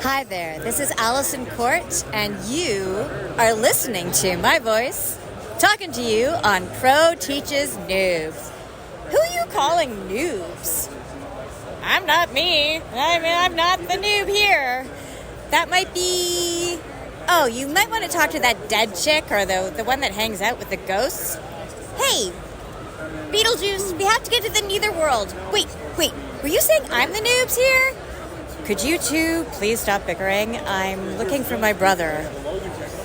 Hi there, this is Allison Court, and you are listening to my voice, talking to you on Pro Teaches Noobs. Who are you calling noobs? I'm not me. I'm not the noob here. That might be... Oh, you might want to talk to that dead chick or the one that hangs out with the ghosts. Hey, Beetlejuice, we have to get to the nether world. Wait, were you saying I'm the noobs here? Could you two please stop bickering? I'm looking for my brother.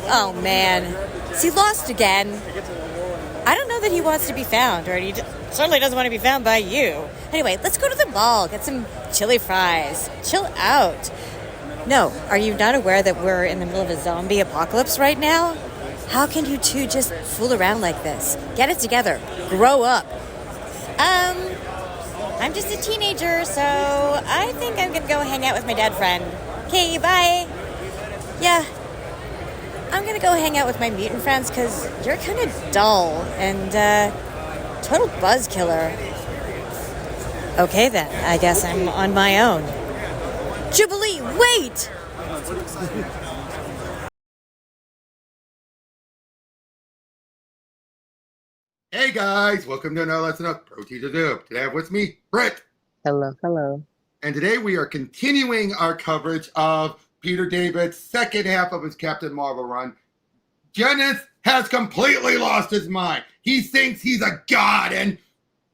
Oh man, is he lost again? I don't know that he wants to be found, or he certainly doesn't want to be found by you. Anyway, let's go to the mall, get some chili fries. Chill out. No, are you not aware that we're in the middle of a zombie apocalypse right now? How can you two just fool around like this? Get it together. Grow up. I'm just a teenager, so I think I'm gonna go hang out with my dead friend. Okay, bye. Yeah, I'm gonna go hang out with my mutant friends because you're kind of dull and total buzz killer. Okay then, I guess I'm on my own. Jubilee, wait! Hey guys, welcome to another lesson of Pro Teaches Noobs. Today I have with me, Brit. Hello. And today we are continuing our coverage of Peter David's second half of his Captain Marvel run. Genis has completely lost his mind. He thinks he's a god, and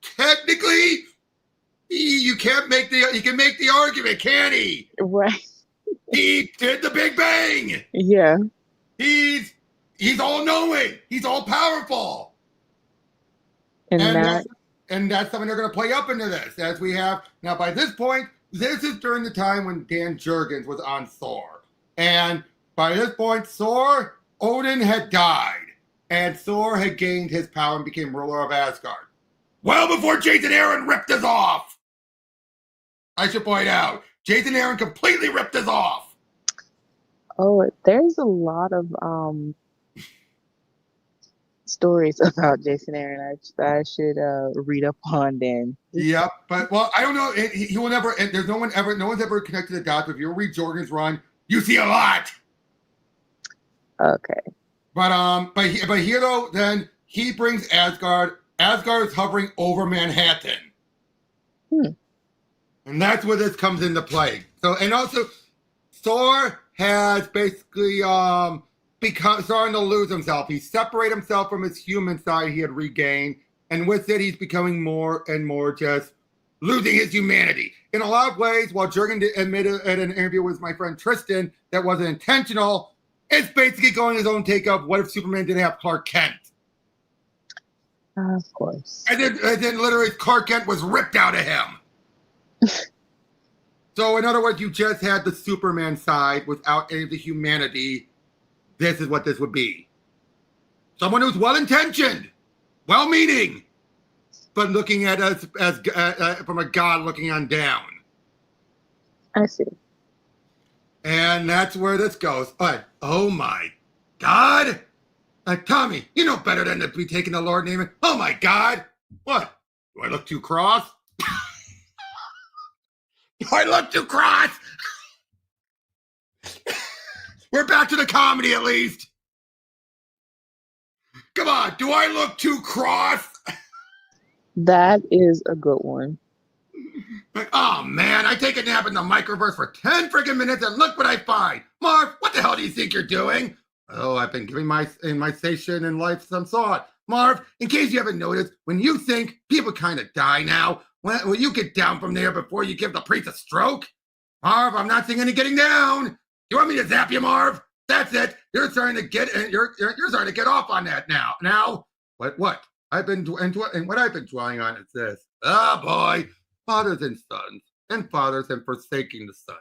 technically, he can make the argument, can he? Right. He did the Big Bang. Yeah. He's all-knowing. He's all-powerful. And that's something they're going to play up into this, as we have now. By this point, this is during the time when Dan Jurgens was on Thor, and by this point, Odin had died, and Thor had gained his power and became ruler of Asgard. Well before Jason Aaron ripped us off. I should point out, Jason Aaron completely ripped us off. Oh, there's a lot of stories about Jason Aaron I should read up on then. Yep, but well, I don't know. He will never. No one's ever connected the dots. If you read Jorgen's run, you see a lot. Okay. But here though, then he brings Asgard. Asgard is hovering over Manhattan, and that's where this comes into play. So, and also, Thor has basically starting to lose himself. He separated himself from his human side he had regained, and with it, he's becoming more and more just losing his humanity. In a lot of ways, while Jurgen admitted at an interview with my friend Tristan that wasn't intentional, it's basically going his own take of what if Superman didn't have Clark Kent? Of course. And then literally Clark Kent was ripped out of him. So in other words, you just had the Superman side without any of the humanity. This is what this would be. Someone who's well-intentioned, well-meaning, but looking at us as from a god looking on down. I see. And that's where this goes. But, oh my God. Tommy, you know better than to be taking the Lord name. Oh my God. What? Do I look too cross? Do I look too cross? We're back to the comedy at least. Come on, do I look too cross? That is a good one. Like, oh man, I take a nap in the microverse for 10 freaking minutes and look what I find. Marv, what the hell do you think you're doing? Oh, I've been giving my station in life some thought. Marv, in case you haven't noticed, when you think people kind of die now, will you get down from there before you give the priest a stroke? Marv, I'm not seeing any getting down. You want me to zap you, Marv? That's it. You're starting to get off on that now. Now, what I've been dwelling on is this. Oh boy, fathers and sons, and fathers and forsaking the sons.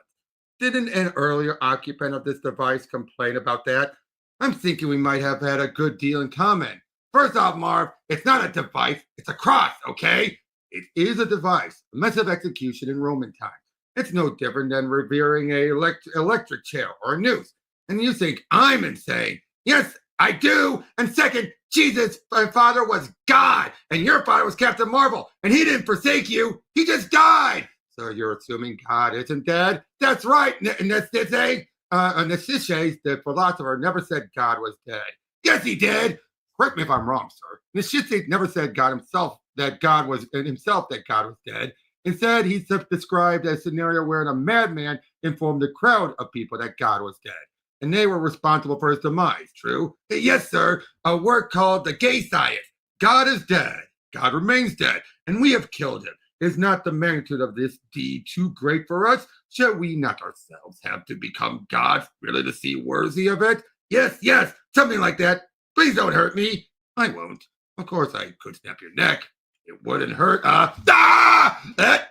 Didn't an earlier occupant of this device complain about that? I'm thinking we might have had a good deal in common. First off, Marv, it's not a device, it's a cross, okay? It is a device, a method of execution in Roman times. It's no different than revering a electric chair or a noose. And you think I'm insane? Yes, I do. And second, Jesus, my father was God, and your father was Captain Marvel, and he didn't forsake you. He just died. so you're assuming God isn't dead? That's right, Nisise. Nisise, the philosopher, never said God was dead. Yes, he did. Correct me if I'm wrong, sir. Nisise never said God himself that God was dead. Instead, he described a scenario wherein a madman informed the crowd of people that God was dead, and they were responsible for his demise. True? Yes, sir. A work called the Gay Science. God is dead. God remains dead, and we have killed him. Is not the magnitude of this deed too great for us? Shall we not ourselves have to become gods really to see worthy of it? Yes, yes, something like that. Please don't hurt me. I won't. Of course, I could snap your neck. It wouldn't hurt. That,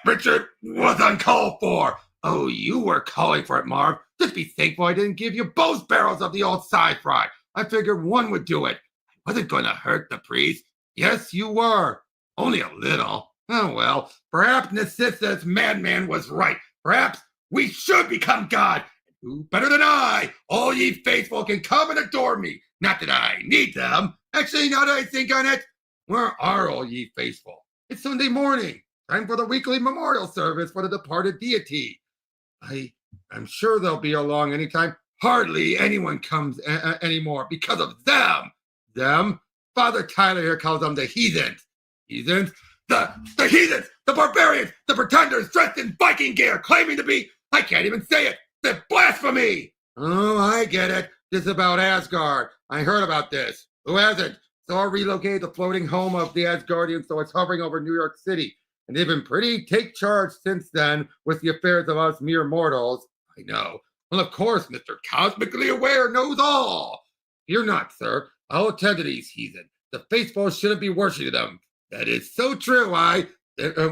Richard, was uncalled for. Oh, you were calling for it, Marv. Just be thankful I didn't give you both barrels of the old sci-fi. I figured one would do it. I wasn't going to hurt the priest. Yes, you were. Only a little. Oh, well, perhaps Nisisa's madman was right. Perhaps we should become God. Who better than I? All ye faithful can come and adore me. Not that I need them. Actually, now that I think on it, where are all ye faithful? It's Sunday morning. Time for the weekly memorial service for the departed deity. I'm sure they'll be along anytime. Hardly anyone comes anymore because of them. Them? Father Tyler here calls them the heathens. Heathens? The heathens, the barbarians, the pretenders dressed in Viking gear, claiming to be, I can't even say it, the blasphemy. Oh, I get it. This is about Asgard. I heard about this. Who hasn't? Thor relocated the floating home of the Asgardians, so it's hovering over New York City. And they've been pretty take charge since then with the affairs of us mere mortals. I know. Well, of course, Mr. Cosmically Aware knows all. Fear not, sir. I'll attend to these heathen. The faithful shouldn't be worshiping them. That is so true,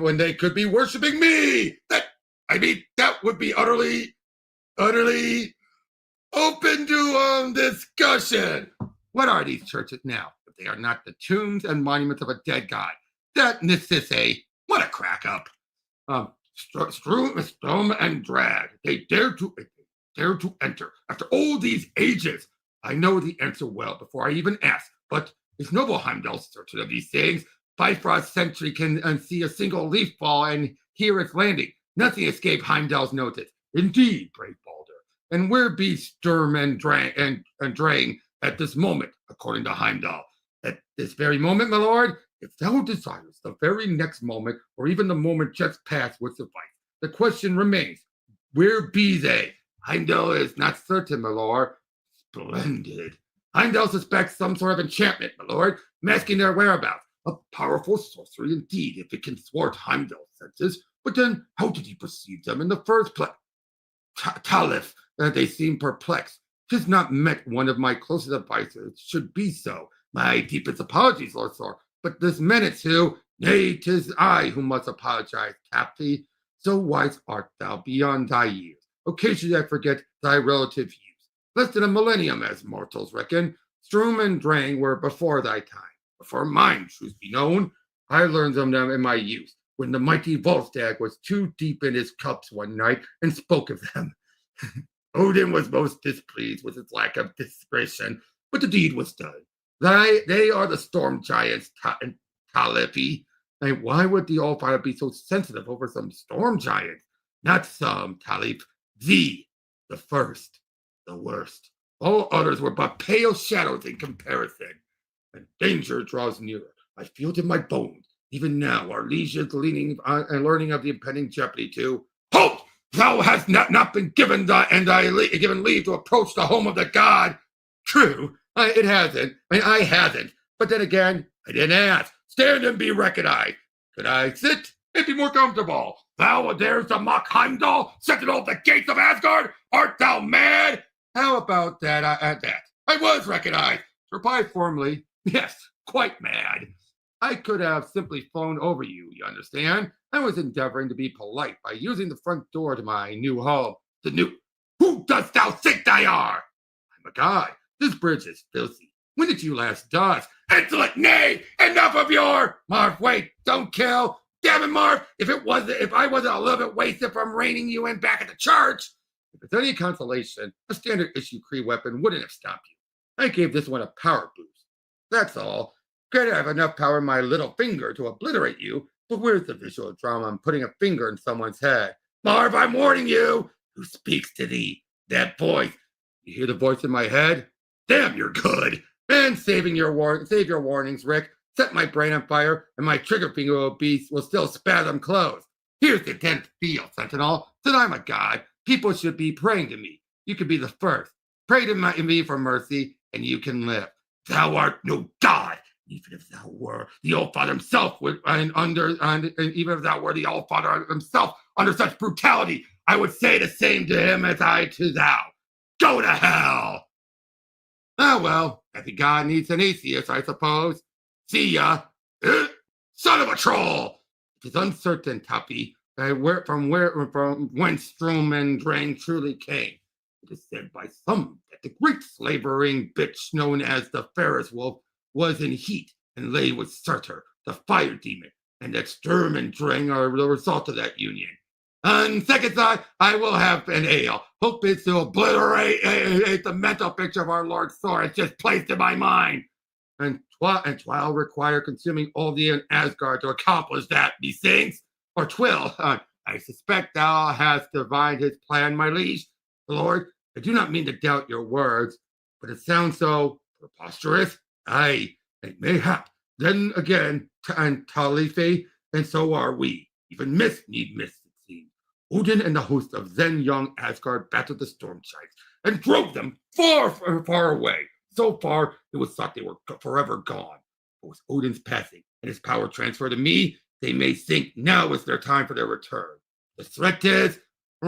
when they could be worshiping me. That would be utterly open to discussion. What are these churches now, if they are not the tombs and monuments of a dead god? That Nisise, what a crack up. Storm and drag. They dare to enter after all these ages. I know the answer well before I even ask, but is noble Heimdall certain of these things? Bifrost Sentry can see a single leaf fall and hear its landing. Nothing escaped Heimdall's notice. Indeed, brave Balder. And where be Sturm and Drang at this moment, according to Heimdall? At this very moment, my lord, if thou desires, the very next moment, or even the moment just past would suffice. The question remains, where be they? Heimdall is not certain, my lord. Splendid. Heimdall suspects some sort of enchantment, my lord, masking their whereabouts. A powerful sorcery indeed, if it can thwart Heimdall's senses. But then, how did he perceive them in the first place? Talif, they seem perplexed. 'Tis not met one of my closest advisors should be so. My deepest apologies, Lord Thor. But this menace who, nay, 'tis I who must apologize, Capty. So wise art thou beyond thy years. Occasionally I forget thy relative years. Less than a millennium, as mortals reckon. Sturm and Drang were before thy time. Before mine, truth be known. I learned of them in my youth, when the mighty Volstagg was too deep in his cups one night and spoke of them. Odin was most displeased with his lack of discretion, but the deed was done. They are the storm giants, Talifi. And why would the Allfather be so sensitive over some storm giants? Not some, Talif. The first, the worst. All others were but pale shadows in comparison. And danger draws nearer. I feel it in my bones. Even now, our liege's leaning and learning of the impending jeopardy to halt. Thou hast not been given given leave to approach the home of the god. True, it hasn't. I hasn't. But then again, I didn't ask. Stand and be recognized. Could I sit and be more comfortable? Thou dares to mock Heimdall, sentinel of the gates of Asgard? Art thou mad? How about that? I was recognized. Reply formally. Yes, quite mad. I could have simply flown over you, you understand? I was endeavoring to be polite by using the front door to my new home. Who dost thou think thou art? I'm a god. This bridge is filthy. When did you last dust? Insolent knave! Enough of your... Marv, wait, don't kill. Damn it, Marv, if I wasn't a little bit wasted from reining you in back at the church. If it's any consolation, a standard issue Kree weapon wouldn't have stopped you. I gave this one a power boost. That's all. Could I have enough power in my little finger to obliterate you, But where's the visual drama on putting a finger in someone's head? Marv, I'm warning you! Who speaks to thee? That voice. You hear the voice in my head? Damn, you're good! And save your warnings, Rick. Set my brain on fire, and my trigger finger will still spasm closed. Here's the 10th deal, Sentinel. That I'm a god. People should be praying to me. You could be the first. Pray to me for mercy, and you can live. Thou art no god. Even if thou were the All-Father himself, even if thou were the All-Father himself under such brutality, I would say the same to him as I to thou. Go to hell! Ah, well, every god needs an atheist, I suppose. See ya. Son of a troll! It is uncertain, Tuppy, from whence Strom and Drang truly came. It is said by some that the great slavering bitch known as the Ferris Wolf was in heat and lay with Surtur, the fire demon, and that Sturm and Drang are the result of that union. On second thought, I will have an ale. Hope it's to obliterate the mental picture of our Lord Thor has just placed in my mind. And 'twill require consuming all the Asgard to accomplish that, methinks. Or 'twill, I suspect thou hast divined his plan, my liege. Lord, I do not mean to doubt your words, but it sounds so preposterous. Aye, and mayhap, then again, and Talife, and so are we. Even miss, it seems. Odin and the host of then young Asgard battled the storm giants and drove them far, far, far away. So far, it was thought they were forever gone. But with Odin's passing and his power transferred to me, they may think now is their time for their return. The threat is the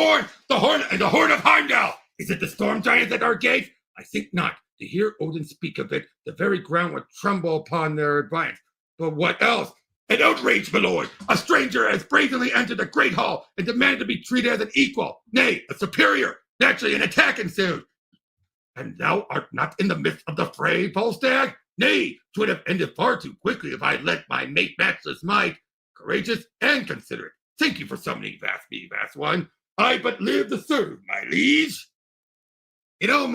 horn of Heimdall. Is it the storm giants at our gate? I think not. To hear Odin speak of it, the very ground would tremble upon their advance. But what else? An outrage, my lord! A stranger has brazenly entered the great hall and demanded to be treated as an equal, nay, a superior. Naturally, an attack ensued. And thou art not in the midst of the fray, Volstagg? Nay, 'twould have ended far too quickly if I had let my mate matchless might. Courageous and considerate. Thank you for summoning me, vast one. I but live to serve, my liege. You know,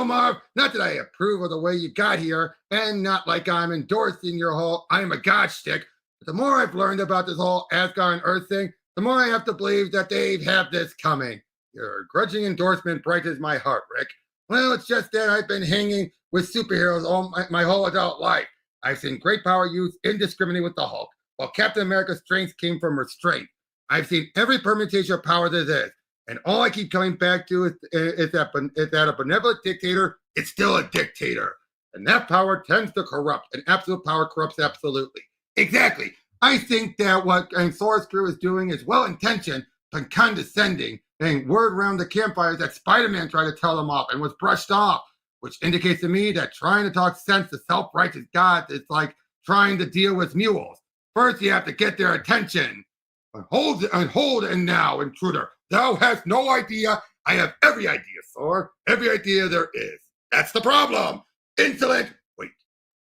Marv, not that I approve of the way you got here, and not like I'm endorsing your whole I'm a god shtick, but the more I've learned about this whole Asgard and Earth thing, the more I have to believe that they have this coming. Your grudging endorsement brightens my heart, Rick. Well, it's just that I've been hanging with superheroes all my whole adult life. I've seen great power used indiscriminately with the Hulk, while Captain America's strength came from restraint. I've seen every permutation of power there is. And all I keep coming back to is that a benevolent dictator is still a dictator. And that power tends to corrupt, and absolute power corrupts absolutely. Exactly. I think that what Thor's crew is doing is well-intentioned, but condescending, and word around the campfires that Spider-Man tried to tell them off and was brushed off, which indicates to me that trying to talk sense to self-righteous gods is like trying to deal with mules. First, you have to get their attention. Hold and now, intruder. Thou hast no idea. I have every idea, Thor. Every idea there is. That's the problem. Insolent. Wait,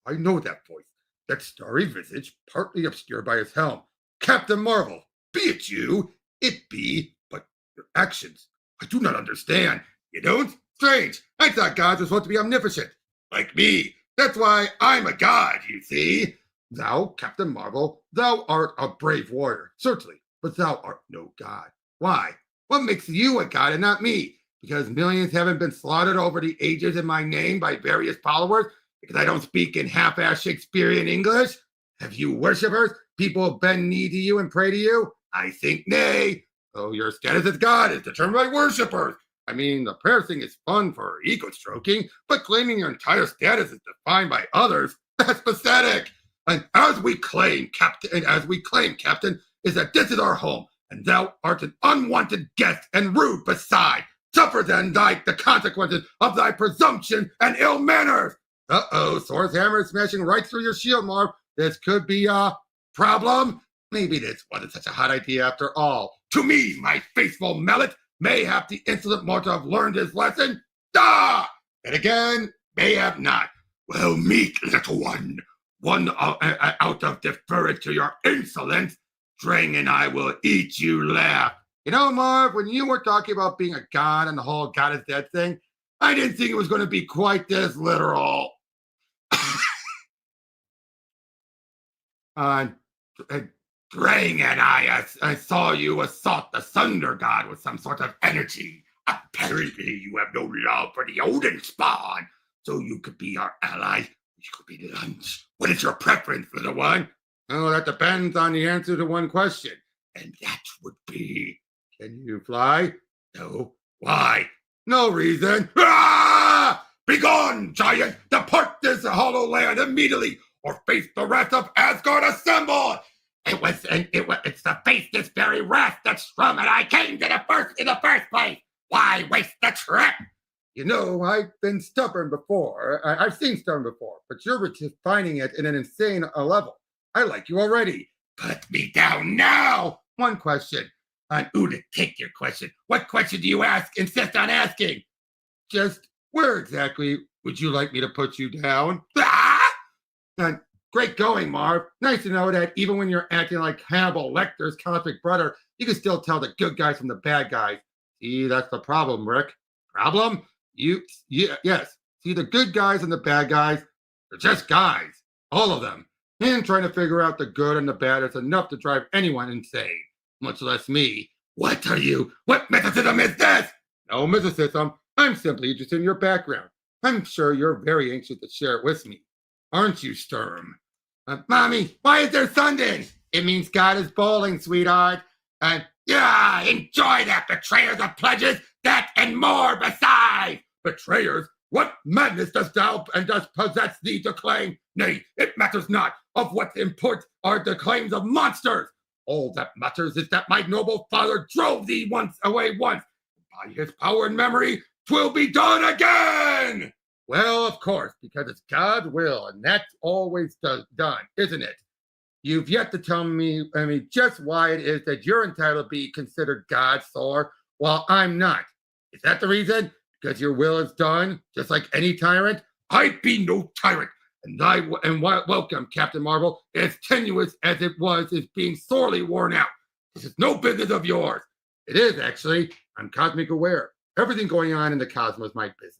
I know that voice. That starry visage, partly obscured by his helm. Captain Marvel. Be it you? It be, but your actions. I do not understand. You don't? Strange. I thought gods were supposed to be omnipotent. Like me. That's why I'm a god, you see. Thou, Captain Marvel, thou art a brave warrior, certainly, but thou art no god. Why? What makes you a god and not me? Because millions haven't been slaughtered over the ages in my name by various followers? Because I don't speak in half-assed Shakespearean English? Have you worshippers? People bend knee to you and pray to you? I think nay. So your status as god is determined by worshippers. I mean, the prayer thing is fun for ego-stroking, but claiming your entire status is defined by others, that's pathetic. And as we claim, Captain, is that this is our home, and thou art an unwanted guest and rude beside. Suffer then the consequences of thy presumption and ill manners. Thor's hammer is smashing right through your shield, Marv. This could be a problem. Maybe this wasn't such a hot idea after all. To me, my faithful mallet, mayhap the insolent mortal have learned his lesson. And again, mayhap not. Well, meet, little one. One out of deference to your insolence, Drang and I will eat you laugh. You know, Marv, when you were talking about being a god and the whole God is dead thing, I didn't think it was going to be quite this literal. Uh, Drang and I saw you assault the Thunder God with some sort of energy. Apparently, you have no love for the Odin spawn, so you could be our ally. You could be lunch. What is your preference, little one? Oh, that depends on the answer to one question. And that would be, can you fly? No. Why? No reason. Ah! Begone, giant! Depart this hollow land immediately, or face the wrath of Asgard assembled! It's to face this very wrath that's from it I came in the first place. Why waste the trip? You know, I've been stubborn before. I've seen stubborn before, but you're just finding it in an insane level. I like you already. Put me down now. One question. Uda, take your question. What question do you insist on asking? Just where exactly would you like me to put you down? Ah! Great going, Marv. Nice to know that even when you're acting like Hannibal Lecter's cosmic brother, you can still tell the good guys from the bad guys. See, that's the problem, Rick. Problem? Yes. See, the good guys and the bad guys, they're just guys. All of them. And trying to figure out the good and the bad is enough to drive anyone insane. Much less me. What mythicism is this? No mythicism. I'm simply interested in your background. I'm sure you're very anxious to share it with me. Aren't you, Sturm? Mommy, why is there Sunday? It means God is bowling, sweetheart. Enjoy that, betrayers of pledges, that and more besides. Betrayers? What madness dost possess thee to claim? Nay, it matters not. Of what import are the claims of monsters? All that matters is that my noble father drove thee away once. By his power and memory, 'twill be done again! Well, of course, because it's God's will, and that's always done, isn't it? You've yet to tell me, just why it is that you're entitled to be considered God, Thor, while I'm not. Is that the reason? Because your will is done, just like any tyrant? I be no tyrant, and welcome, Captain Marvel, as tenuous as it was, is being sorely worn out. This is no business of yours. It is, actually. I'm cosmic aware. Everything going on in the cosmos is my business.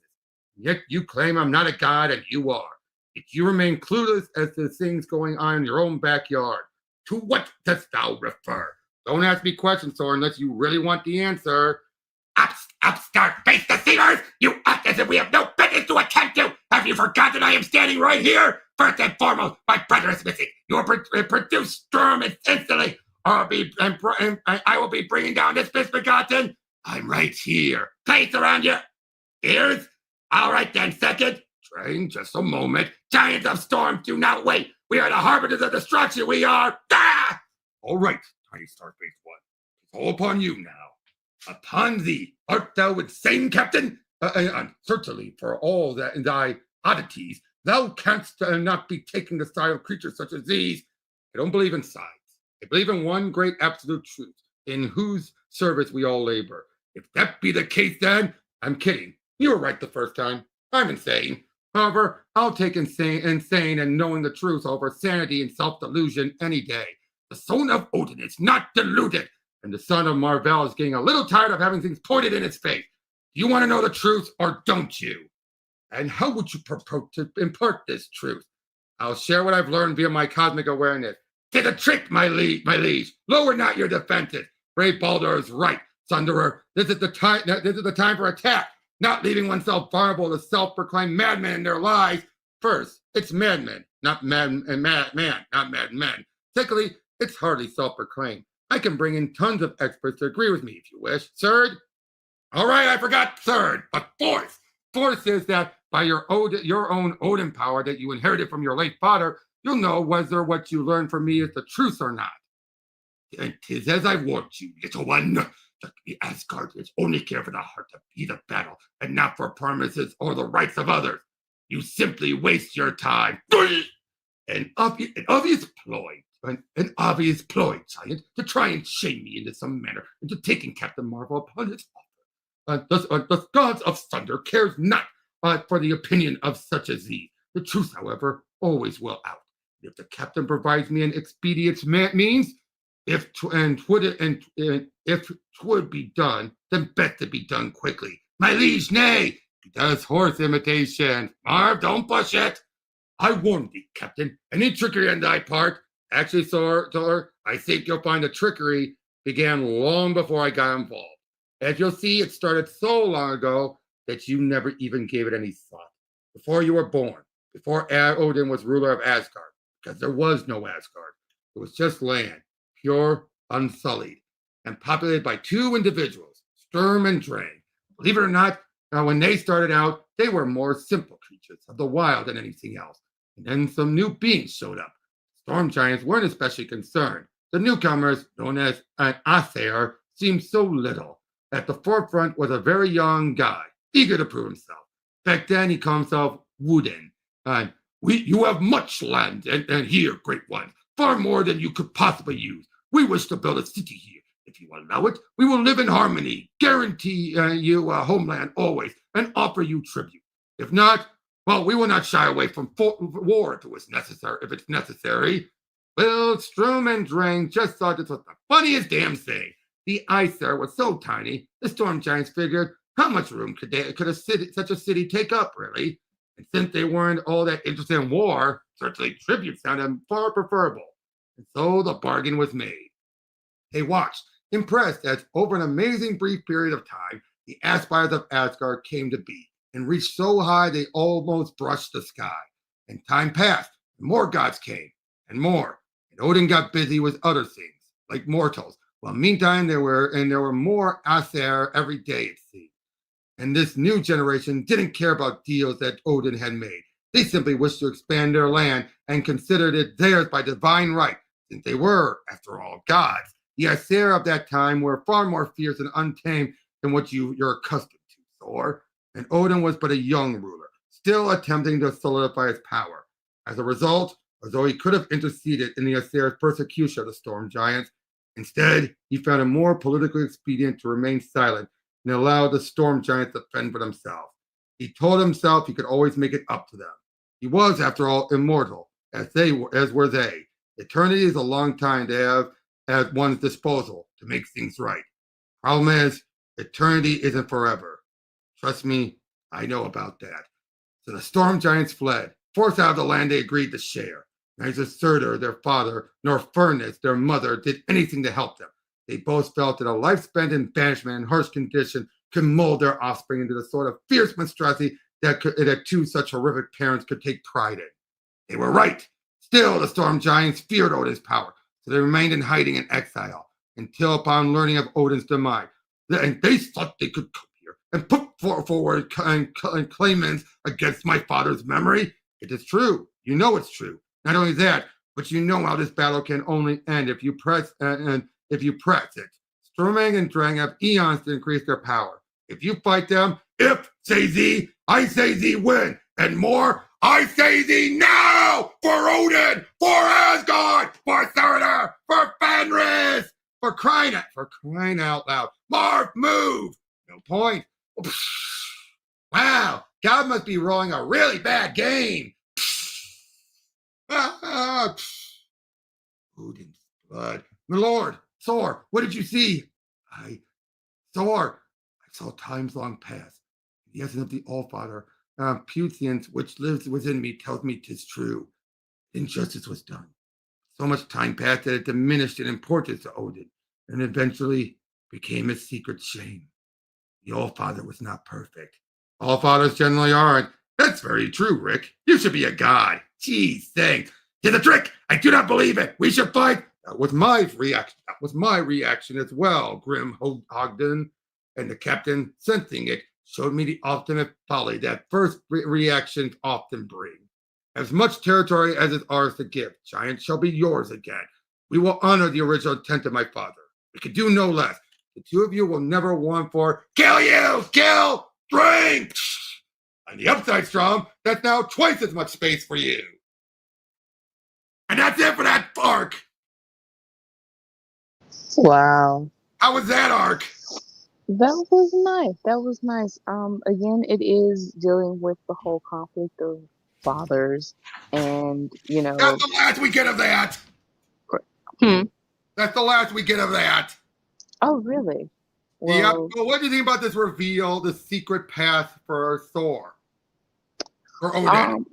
Yet you claim I'm not a god, and you are. Yet you remain clueless as to things going on in your own backyard. To what dost thou refer? Don't ask me questions, Thor, unless you really want the answer. Upstart face deceivers! You act as if we have no business to attend to! Have you forgotten I am standing right here? First and foremost, my brother is missing. You will produce Sturm instantly, or I will be bringing down this misbegotten. I'm right here. Place around your ears? All right then, second. Train, just a moment. Giants of Storm, do not wait. We are the harbingers of destruction, we are. Ah! All right, Tiny Starface One. It's all upon you now. Upon thee. Art thou insane, Captain? Certainly, for all that in thy oddities, thou canst not be taking the side of creatures such as these. I don't believe in sides. I believe in one great absolute truth, in whose service we all labor. If that be the case, then I'm kidding. You were right the first time. I'm insane. However, I'll take insane and knowing the truth over sanity and self-delusion any day. The son of Odin is not deluded, and the son of Mar-Vell is getting a little tired of having things pointed in his face. Do you want to know the truth, or don't you? And how would you propose to impart this truth? I'll share what I've learned via my cosmic awareness. 'Tis a trick, my liege. Lower not your defenses. Brave Baldur is right, Thunderer. This is the time for attack. Not leaving oneself vulnerable to self-proclaimed madmen in their lies. First, it's madmen, not madmen. Secondly, it's hardly self-proclaimed. I can bring in tons of experts to agree with me if you wish. Third, all right, I forgot third, but fourth. Fourth is that by your own Odin power that you inherited from your late father, you'll know whether what you learned from me is the truth or not. And 'tis as I warned you, little one. The Asgardians only care for the heart to be the battle, and not for promises or the rights of others. You simply waste your time. An obvious ploy, giant, to try and shame me into some manner into taking Captain Marvel upon his offer. The gods of thunder cares not for the opinion of such as thee. The truth, however, always will out. If the captain provides me an expedient means, if 'twould be done, then best to be done quickly. My liege, nay, he does horse imitation. Marv, don't push it. I warn thee, Captain, any trickery on thy part, Actually, Thor, I think you'll find the trickery began long before I got involved. As you'll see, it started so long ago that you never even gave it any thought. Before you were born, before Odin was ruler of Asgard, because there was no Asgard. It was just land, pure, unsullied, and populated by two individuals, Sturm and Drang. Believe it or not, when they started out, they were more simple creatures of the wild than anything else. And then some new beings showed up. Storm giants weren't especially concerned. The newcomers, known as an Aether, seemed so little. At the forefront was a very young guy, eager to prove himself. Back then, he called himself Wooden. You have much land, and here, great one, far more than you could possibly use. We wish to build a city here. If you allow it, we will live in harmony, guarantee you a homeland always, and offer you tribute. If not, well, we will not shy away from war if it's necessary. Well, Strom and Drang just thought this was the funniest damn thing. The Aether was so tiny, the storm giants figured, how much room could such a city take up, really? And since they weren't all that interested in war, certainly tribute sounded far preferable. And so the bargain was made. They watched, impressed as over an amazing brief period of time, the aspires of Asgard came to be and reached so high they almost brushed the sky. And time passed, and more gods came, and more. And Odin got busy with other things, like mortals. Well, meantime, there were more Aether every day, it seemed. And this new generation didn't care about deals that Odin had made. They simply wished to expand their land and considered it theirs by divine right, since they were, after all, gods. The Aether of that time were far more fierce and untamed than what you're accustomed to, Thor. And Odin was but a young ruler, still attempting to solidify his power. As a result, although he could have interceded in the Aether's persecution of the storm giants, instead, he found it more politically expedient to remain silent and allow the storm giants to fend for themselves. He told himself he could always make it up to them. He was, after all, immortal, as were they. Eternity is a long time to have at one's disposal to make things right. Problem is, eternity isn't forever. Trust me, I know about that. So the storm giants fled, forced out of the land they agreed to share. Neither Surtur, their father, nor Furnace, their mother, did anything to help them. They both felt that a life spent in banishment and harsh condition could mold their offspring into the sort of fierce monstrosity that two such horrific parents could take pride in. They were right. Still, the storm giants feared Odin's power, so they remained in hiding and exile until, upon learning of Odin's demise, and they thought they could come here and put forward claimants against my father's memory. It is true. You know it's true. Not only that, but you know how this battle can only end if you press it. Sturmang and Drang have eons to increase their power. If you fight them, say thee, I say thee win, and more, I say thee now for Odin, for Asgard, for Surtur, for Fenris, for crying out loud. Marv, move! No point. Wow, God must be rolling a really bad game. Odin's blood. My lord, Thor, what did you see? Thor, I saw times long past. The essence of the Allfather, Puthians, which lives within me, tells me 'tis true. Injustice was done. So much time passed that it diminished in importance to Odin, and eventually became a secret shame. The Allfather was not perfect. Allfathers generally aren't. That's very true, Rick. You should be a god. Geez, thanks. It's a trick. I do not believe it. We should fight. That was my reaction as well, Grim Ogden. And the captain, sensing it, showed me the ultimate folly that first reactions often bring. As much territory as is ours to give, giants shall be yours again. We will honor the original intent of my father. We can do no less. The two of you will never want for kill, drink. On the upside, Strom, that's now twice as much space for you. And that's it for that arc. Wow. How was that arc? That was nice. That was nice. Again, it is dealing with the whole conflict of fathers, and That's the last we get of that. That's the last we get of that. Oh, really? Well, yeah. Well, what do you think about this reveal, the secret path for Thor? For Odin?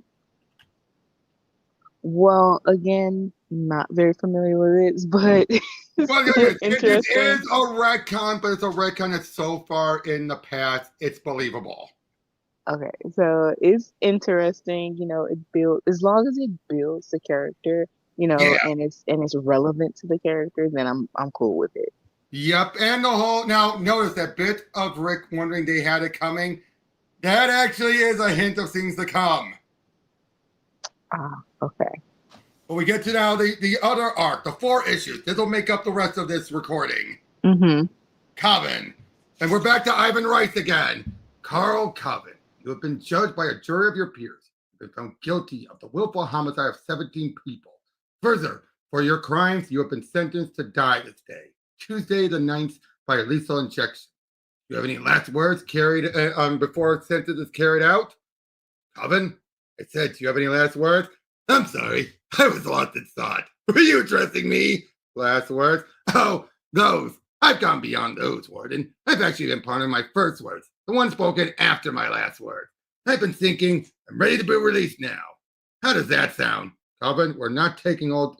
Well, again, not very familiar with it, but Well, it's this interesting. is a retcon, but it's a retcon that's so far in the past, it's believable. Okay, so it's interesting, it builds as long as it builds the character, Yeah. and it's relevant to the character, then I'm cool with it. Yep. And the whole, now notice that bit of Rick wondering they had it coming. That actually is a hint of things to come. Ah, okay. But we get to now the other arc, the 4 issues. This will make up the rest of this recording. Mm-hmm. Coven. And we're back to Ivan Rice again. Karl Coven, you have been judged by a jury of your peers. You've been found guilty of the willful homicide of 17 people. Further, for your crimes, you have been sentenced to die this day, Tuesday the 9th, by lethal injection. Do you have any last words carried before the sentence is carried out? Coven, I said, do you have any last words? I'm sorry, I was lost in thought. Were you addressing me? Last words? Oh, those. I've gone beyond those, Warden. I've actually been part of my first words, the one spoken after my last word. I've been thinking, I'm ready to be released now. How does that sound? Coven, we're not taking all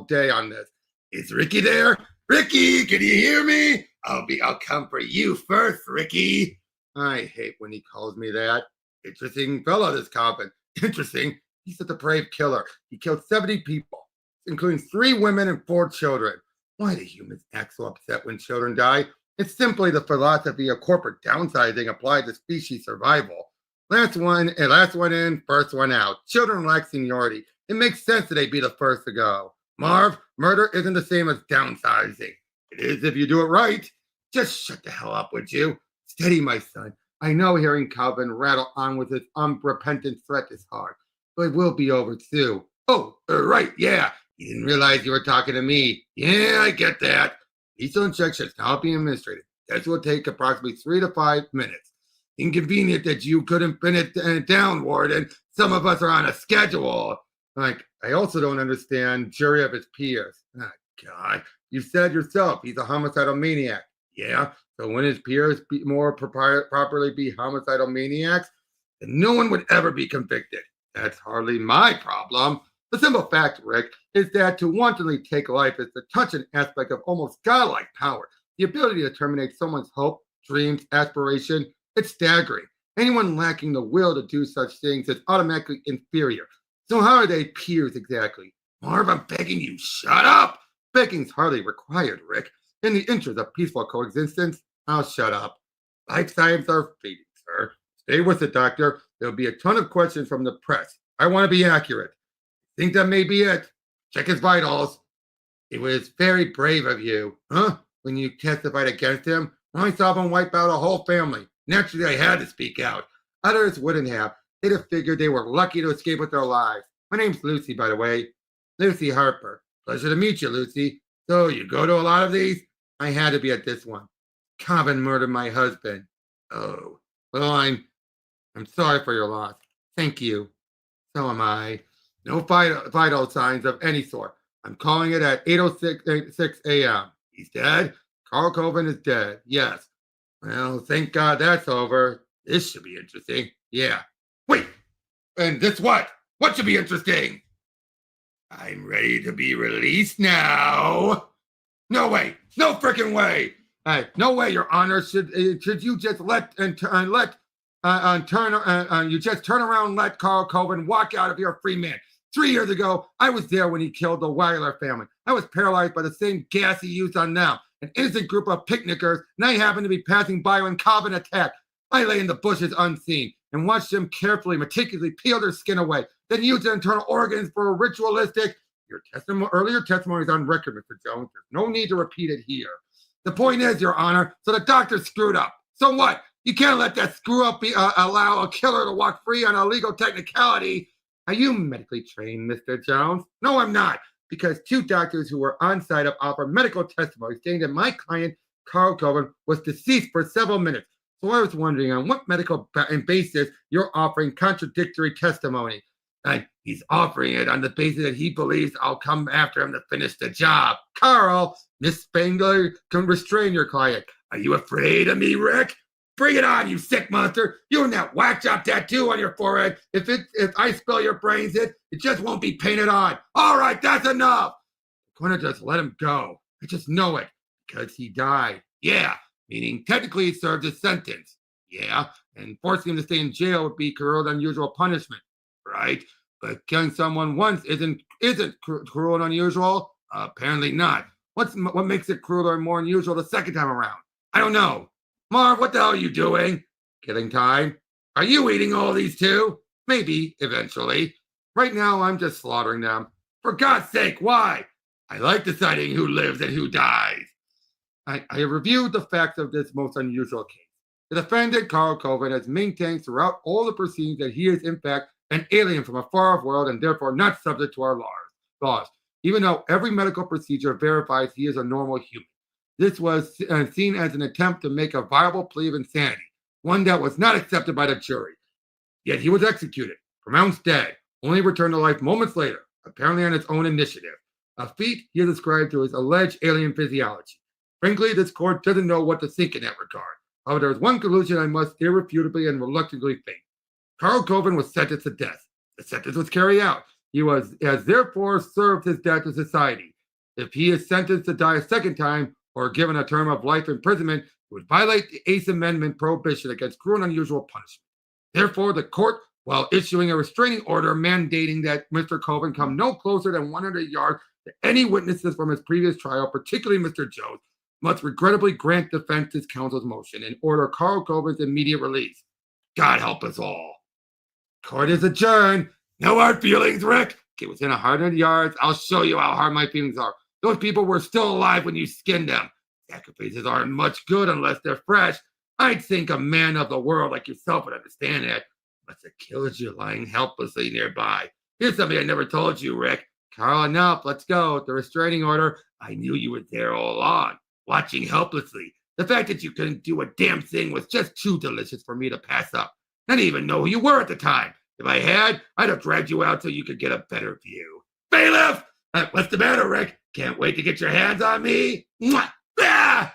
day on this. Is Ricky there? Ricky, can you hear me? I'll come for you first, Ricky. I hate when he calls me that. Interesting fellow, this Coven. Interesting. He's a depraved killer. He killed 70 people, including 3 women and 4 children. Why do humans act so upset when children die? It's simply the philosophy of corporate downsizing applied to species survival. Last one in, first one out. Children lack seniority. It makes sense that they be the first to go. Marv, murder isn't the same as downsizing. It is if you do it right. Just shut the hell up, would you? Steady, my son. I know hearing Coven rattle on with his unrepentant threat is hard, but it will be over too. Oh, right, yeah. You didn't realize you were talking to me. Yeah, I get that. Lethal injection is now being administered. This will take approximately 3 to 5 minutes. Inconvenient that you couldn't pin it down, Warden. Some of us are on a schedule. I also don't understand jury of his peers. Oh, God. You said yourself he's a homicidal maniac. Yeah, so when his peers be more properly be homicidal maniacs, then no one would ever be convicted. That's hardly my problem. The simple fact, Rick, is that to wantonly take life is to touch an aspect of almost godlike power. The ability to terminate someone's hope, dreams, aspiration, it's staggering. Anyone lacking the will to do such things is automatically inferior. So how are they peers exactly? Marv, I'm begging you, shut up! Begging's hardly required, Rick. In the interest of peaceful coexistence, I'll shut up. Life science are fleeting, sir. Stay with it, doctor. There'll be a ton of questions from the press. I want to be accurate. Think that may be it. Check his vitals. It was very brave of you, huh? When you testified against him, I saw him wipe out a whole family. Naturally, I had to speak out. Others wouldn't have. They'd have figured they were lucky to escape with their lives. My name's Lucy, by the way. Lucy Harper. Pleasure to meet you, Lucy. So, you go to a lot of these? I had to be at this one. Coven murdered my husband. Oh. Well, I'm sorry for your loss. Thank you. So am I. No vital signs of any sort. I'm calling it at 8:06 a.m. He's dead? Karl Coven is dead. Yes. Well, thank God that's over. This should be interesting. Yeah. Wait. And this what? What should be interesting? I'm ready to be released now. No way. No freaking way. No way, Your Honor. Should you just you just turn around and let Karl Coven walk out of here a free man? 3 years ago, I was there when he killed the Weiler family. I was paralyzed by the same gas he used on them. An innocent group of picnickers, and I happened to be passing by when Coven attacked. I lay in the bushes unseen and watched them carefully, meticulously peel their skin away, then use their internal organs for a ritualistic. Your earlier testimony is on record, Mr. Jones. There's no need to repeat it here. The point is, Your Honor, so the doctor screwed up. So what? You can't let that screw up allow a killer to walk free on a legal technicality. Are you medically trained, Mr. Jones? No, I'm not, because 2 doctors who were on site have offered medical testimony stating that my client, Karl Coven, was deceased for several minutes. So I was wondering on what medical basis you're offering contradictory testimony. He's offering it on the basis that he believes I'll come after him to finish the job. Karl, Miss Spangler can restrain your client. Are you afraid of me, Rick? Bring it on, you sick monster. You and that whack job tattoo on your forehead. If I spill your brains, it just won't be painted on. All right, that's enough. I'm gonna just let him go. I just know it. Because he died. Yeah. Meaning technically he served his sentence. Yeah. And forcing him to stay in jail would be cruel and unusual punishment. Right? But killing someone once isn't cruel and unusual? Apparently not. What makes it crueler and more unusual the second time around? I don't know. Marv, what the hell are you doing? Killing time? Are you eating all these too? Maybe, eventually. Right now, I'm just slaughtering them. For God's sake, why? I like deciding who lives and who dies. I have reviewed the facts of this most unusual case. The defendant, Karl Coven, has maintained throughout all the proceedings that he is, in fact, an alien from a far-off world and therefore not subject to our laws, even though every medical procedure verifies he is a normal human. This was seen as an attempt to make a viable plea of insanity, one that was not accepted by the jury. Yet he was executed, pronounced dead, only returned to life moments later, apparently on his own initiative, a feat he has ascribed to his alleged alien physiology. Frankly, this court doesn't know what to think in that regard. However, there is one conclusion I must irrefutably and reluctantly face. Karl Coven was sentenced to death. The sentence was carried out. He has therefore served his debt to society. If he is sentenced to die a second time or given a term of life imprisonment, it would violate the Eighth Amendment prohibition against cruel and unusual punishment. Therefore, the court, while issuing a restraining order mandating that Mr. Coven come no closer than 100 yards to any witnesses from his previous trial, particularly Mr. Jones, must regrettably grant defense counsel's motion and order Karl Coven's immediate release. God help us all. Court is adjourned. No hard feelings, Rick. Get within 100 yards. I'll show you how hard my feelings are. Those people were still alive when you skinned them. Sacrifices aren't much good unless they're fresh. I'd think a man of the world like yourself would understand that. Must have killed you lying helplessly nearby. Here's something I never told you, Rick. Karl, enough. Let's go. The restraining order. I knew you were there all along, watching helplessly. The fact that you couldn't do a damn thing was just too delicious for me to pass up. I didn't even know who you were at the time. If I had, I'd have dragged you out so you could get a better view. Bailiff! What's the matter, Rick? Can't wait to get your hands on me? Mwah! Ah!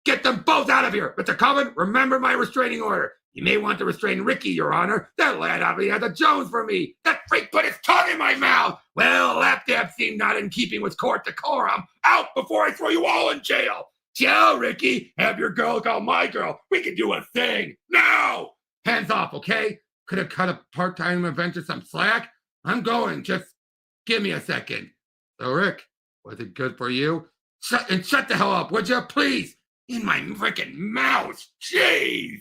Get them both out of here. Mr. Coven, remember my restraining order. You may want to restrain Ricky, Your Honor. That lad obviously had the Jones for me. That freak put his tongue in my mouth. Well, lap dab seemed not in keeping with court decorum. Out before I throw you all in jail. Jail, Ricky. Have your girl call my girl. We can do a thing. Now! Hands off, okay? Could have cut a part-time adventure some slack. I'm going. Just give me a second. So, Rick, was it good for you? Shut the hell up, would you? Please. In my freaking mouth. Jeez.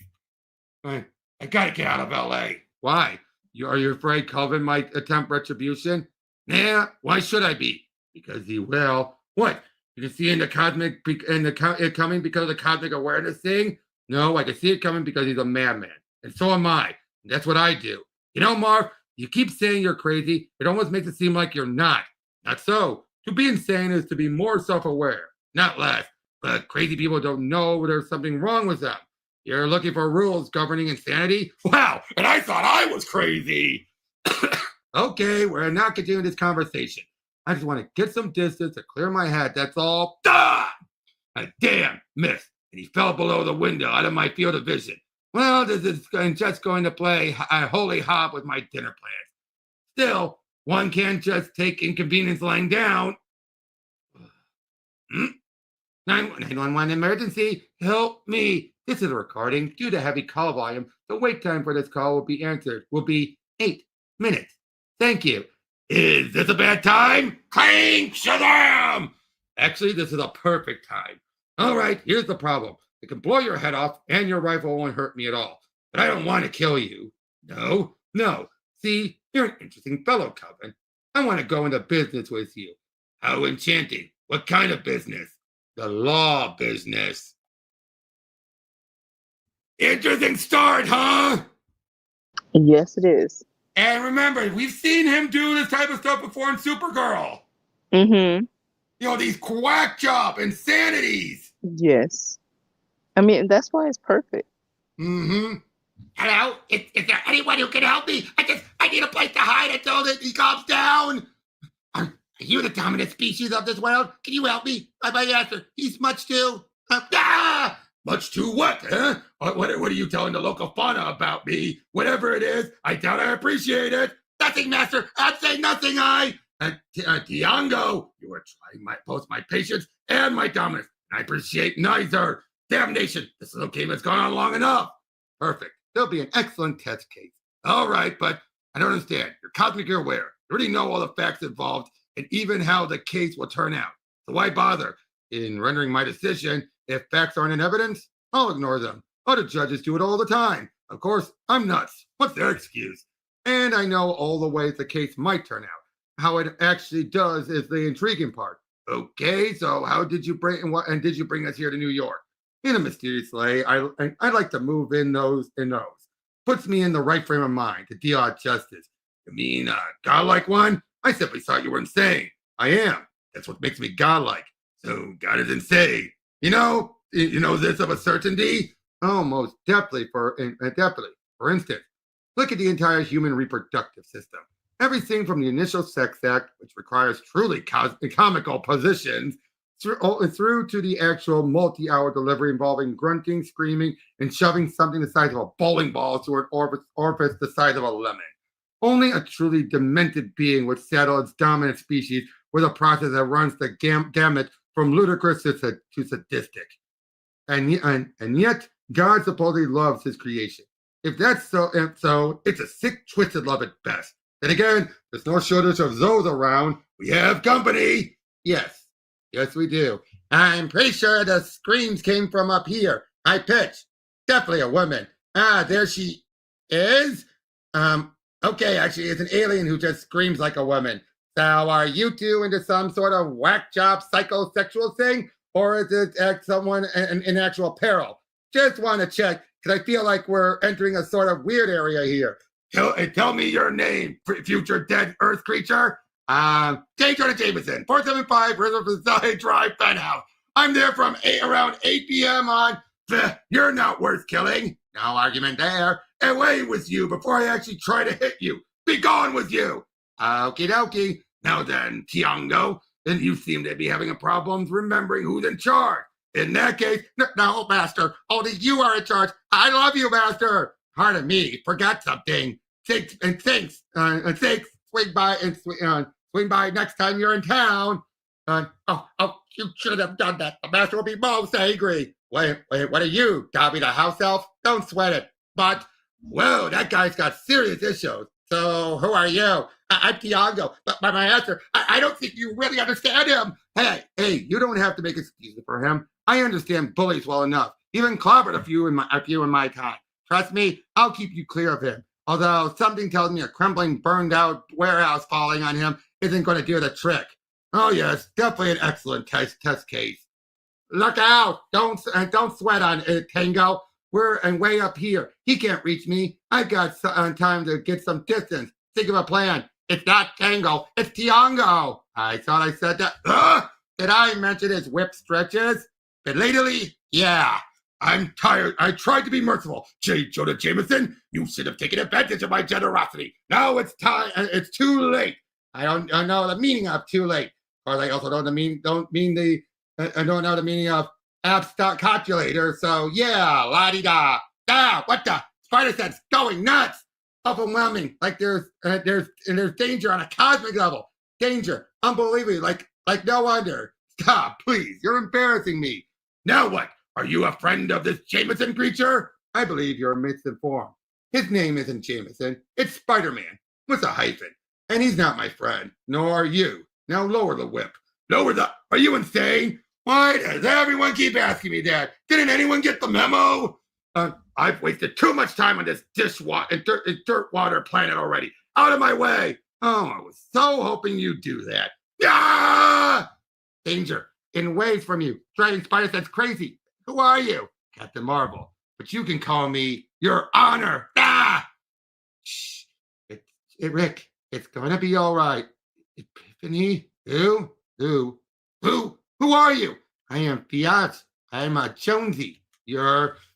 I gotta get out of L.A. Why? Are you afraid Coven might attempt retribution? Nah, why should I be? Because he will. What? You can see it coming because of the cosmic awareness thing? No, I can see it coming because he's a madman. And so am I. And that's what I do. You know, Marv, you keep saying you're crazy. It almost makes it seem like you're not. Not so. To be insane is to be more self-aware, not less. But crazy people don't know there's something wrong with them. You're looking for rules governing insanity? Wow, and I thought I was crazy. Okay, we're not continuing this conversation. I just want to get some distance to clear my head, that's all. Duh! Damn, missed. And he fell below the window, out of my field of vision. Well, this is just going to play a holy hop with my dinner plans. Still, one can't just take inconvenience lying down. 911 emergency, help me. This is a recording. Due to heavy call volume, the wait time for this call will be 8 minutes. Thank you. Is this a bad time? Clang, shazam! Actually, this is a perfect time. All right, here's the problem. It can blow your head off, and your rifle won't hurt me at all. But I don't want to kill you. No. See, you're an interesting fellow, Coven. I want to go into business with you. How enchanting. What kind of business? The law business. Interesting start, huh? Yes, it is. And remember, we've seen him do this type of stuff before in Supergirl. Mm-hmm. You know, these quack job insanities. Yes. I mean, that's why it's perfect. Mm-hmm. Hello? Is there anyone who can help me? I need a place to hide until he calms down. Are you the dominant species of this world? Can you help me? My answer. He's much too. Much to what, huh? What are you telling the local fauna about me? Whatever it is, I doubt I appreciate it. Nothing, master. I'd say nothing, Tiango, you are trying both my patience and my dominance. I appreciate neither. Damnation, this little game has gone on long enough. Perfect. There'll be an excellent test case. All right, but I don't understand. You're cosmically aware. You already know all the facts involved and even how the case will turn out. So why bother in rendering my decision if facts aren't in evidence? I'll ignore them. Other judges do it all the time. Of course, I'm nuts. What's their excuse? And I know all the ways the case might turn out. How it actually does is the intriguing part. Okay, so how did you bring did you bring us here to New York? In a mysterious way, I like to move in those. Puts me in the right frame of mind to deal out justice. You mean a godlike one? I simply thought you were insane. I am. That's what makes me godlike. So God is insane. You know this of a certainty? Oh, most definitely. For instance, look at the entire human reproductive system. Everything from the initial sex act, which requires truly comical positions, through to the actual multi-hour delivery involving grunting, screaming, and shoving something the size of a bowling ball through an orifice the size of a lemon. Only a truly demented being would saddle its dominant species with a process that runs the gamut from ludicrous to sadistic. And yet, God supposedly loves his creation. If that's so, it's a sick, twisted love at best. Then again, there's no shortage of those around. We have company. Yes, we do. I'm pretty sure the screams came from up here. High pitch. Definitely a woman. There she is. Okay, actually, it's an alien who just screams like a woman. So are you two into some sort of whack job psychosexual thing? Or is it someone in actual peril? Just want to check, because I feel like we're entering a sort of weird area here. Tell me your name, future dead Earth creature. J. Jonah Jameson, 475 Riverside Drive, Penthouse. I'm there from around 8 p.m. on. You're not worth killing. No argument there. Away with you before I actually try to hit you. Be gone with you. Okie dokie. Now then, Tiango, then you seem to be having a problem remembering who's in charge. In that case, no, Master. Only you are in charge. I love you, Master. Pardon me. Forgot something. Thanks. Swing by next time you're in town. You should have done that. The Master will be most angry. Wait, what are you, Dobby the house elf? Don't sweat it. But, whoa, that guy's got serious issues. So, who are you? I'm Tiago, but by my answer, I don't think you really understand him. Hey, you don't have to make excuses for him. I understand bullies well enough. Even clobbered a few in my time. Trust me, I'll keep you clear of him. Although something tells me a crumbling, burned-out warehouse falling on him isn't going to do the trick. Oh yes, definitely an excellent test case. Look out! Don't sweat on it, Tango. We're way up here. He can't reach me. I've got time to get some distance. Think of a plan. It's not Tango. It's Tiango. I thought I said that. Did I mention his whip stretches? Belatedly? Yeah. I'm tired. I tried to be merciful. J. Jonah Jameson, you should have taken advantage of my generosity. Now it's time. It's too late. I don't know the meaning of too late. Or I also don't know the meaning of abstract calculator. So yeah, la-di-da. What the? Spider sense going nuts. Overwhelming. Like there's danger on a cosmic level. Danger. Unbelievably. Like no wonder. Stop, please. You're embarrassing me. Now what? Are you a friend of this Jameson creature? I believe you're misinformed. His name isn't Jameson. It's Spider-Man with a hyphen. And he's not my friend. Nor are you. Now lower the whip. Are you insane? Why does everyone keep asking me that? Didn't anyone get the memo? I've wasted too much time on this dirt water planet already. Out of my way. Oh, I was so hoping you'd do that. Ah! Danger. In waves from you. Driving spider sense crazy. Who are you? Captain Marvel. But you can call me Your Honor. Ah! Shh. Rick, it's gonna be all right. Epiphany? Who are you? I am Fiat. I'm a Jonesy.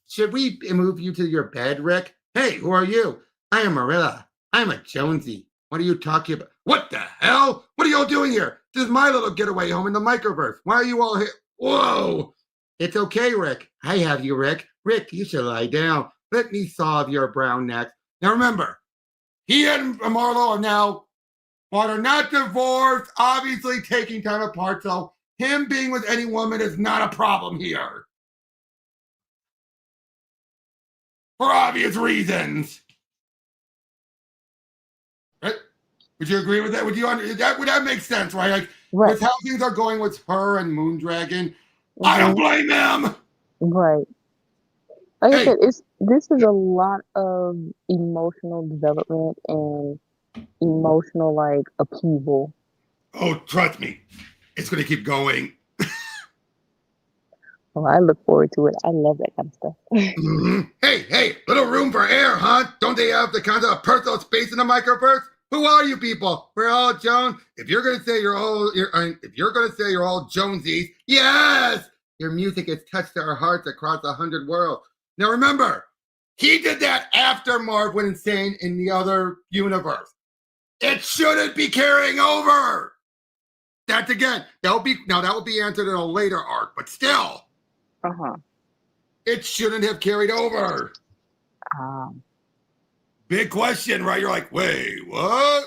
Should we move you to your bed, Rick? Hey, who are you? I am Marilla. I'm a Jonesy. What are you talking about? What the hell? What are you all doing here? This is my little getaway home in the microverse. Why are you all here? Whoa! It's okay, Rick. I have you, Rick. Rick, you should lie down. Let me solve your brown neck. Now remember, he and Marlo are now, while they're not divorced, obviously taking time apart, so him being with any woman is not a problem here. For obvious reasons. Right? Would you agree with that? Would that make sense, right? Like, Right. with how things are going with her and Moondragon, I don't blame them. Right. Like I Hey. said, this is a lot of emotional development and emotional like upheaval. Oh, trust me, it's going to keep going. Well, I look forward to it. I love that kind of stuff. Mm-hmm. Hey, little room for air, huh? Don't they have the kind of personal space in the microverse? Who are you people? We're all Joan. If you're gonna say you're all Jonesies, yes, your music has touched our hearts across 100 worlds. Now remember, he did that after Marv went insane in the other universe. It shouldn't be carrying over. That's again. That will be answered in a later arc, but still. It shouldn't have carried over. Big question, right? You're like, wait, what?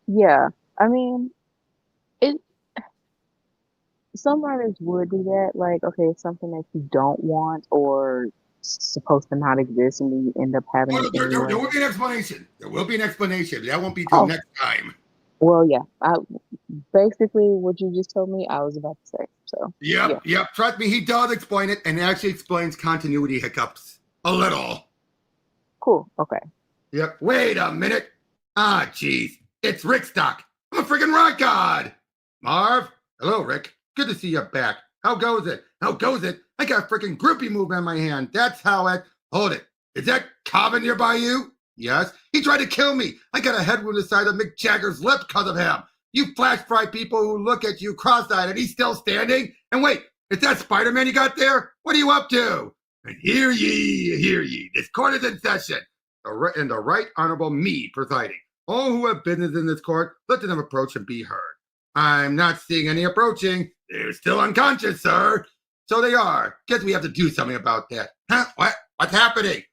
Yeah, I mean, some writers would do that. Like, okay, something that you don't want or supposed to not exist, and then you end up having it There anyway. will be an explanation. There will be an explanation. That won't be till next time. Well, yeah. Basically, what you just told me, I was about to say. So. Yep. Trust me, he does explain it, and actually explains continuity hiccups a little. Cool. Okay. Yep. Wait a minute. Jeez. It's Rick Stock. I'm a freaking rock god. Marv. Hello, Rick. Good to see you back. How goes it? I got a freaking groupie move in my hand. That's how it. Hold it. Is that Coven nearby you? Yes. He tried to kill me. I got a head wound the size of Mick Jagger's lip because of him. You flash fried people who look at you cross-eyed and he's still standing? And wait, is that Spider-Man you got there? What are you up to? And hear ye. This court is in session. And the Right Honorable me presiding. All who have business in this court, let them approach and be heard. I'm not seeing any approaching. They're still unconscious, sir. So they are. Guess we have to do something about that. Huh? What? What's happening?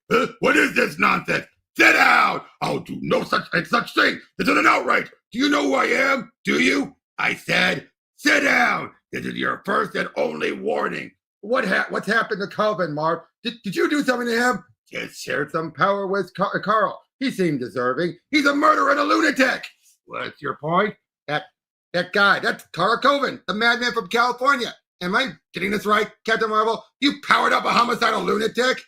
What is this nonsense? Sit down! I'll do no such thing. This is an outright. Do you know who I am? Do you? I said, sit down. This is your first and only warning. What's happened to Coven, Marv? Did you do something to him? Just shared some power with Karl. He seemed deserving. He's a murderer and a lunatic. What's your point? That guy, that's Karl Coven, the madman from California. Am I getting this right, Captain Marvel? You powered up a homicidal lunatic?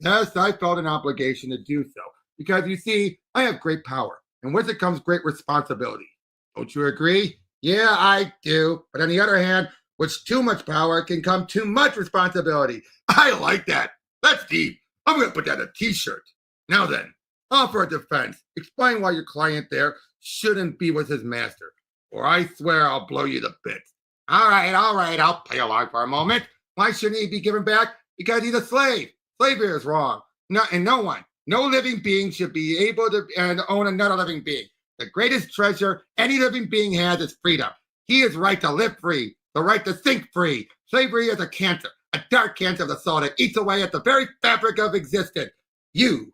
Yes, I felt an obligation to do so. Because you see, I have great power. And with it comes great responsibility. Don't you agree? Yeah, I do. But on the other hand, with too much power can come too much responsibility. I like that. That's deep. I'm going to put that in a t-shirt. Now then, offer a defense. Explain why your client there shouldn't be with his master. Or I swear I'll blow you to bits. All right. I'll play along for a moment. Why shouldn't he be given back? Because he's a slave. Slavery is wrong. No living being should be able to own another living being. The greatest treasure any living being has is freedom. He has right to live free, the right to think free. Slavery is a cancer, a dark cancer of the soul that eats away at the very fabric of existence. You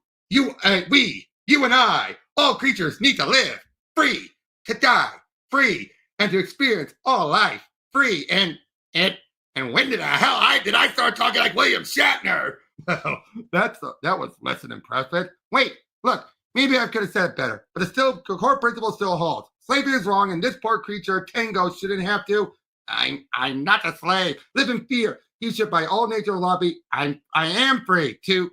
and I, all creatures need to live free, to die free, and to experience all life free. And when did I start talking like William Shatner? Well, that was less than impressive. Wait, look, maybe I could have said it better, but the core principle still holds. Slavery is wrong, and this poor creature, Tango, shouldn't have to. I'm not a slave. Live in fear. You should, by all nature law, be. I am free to.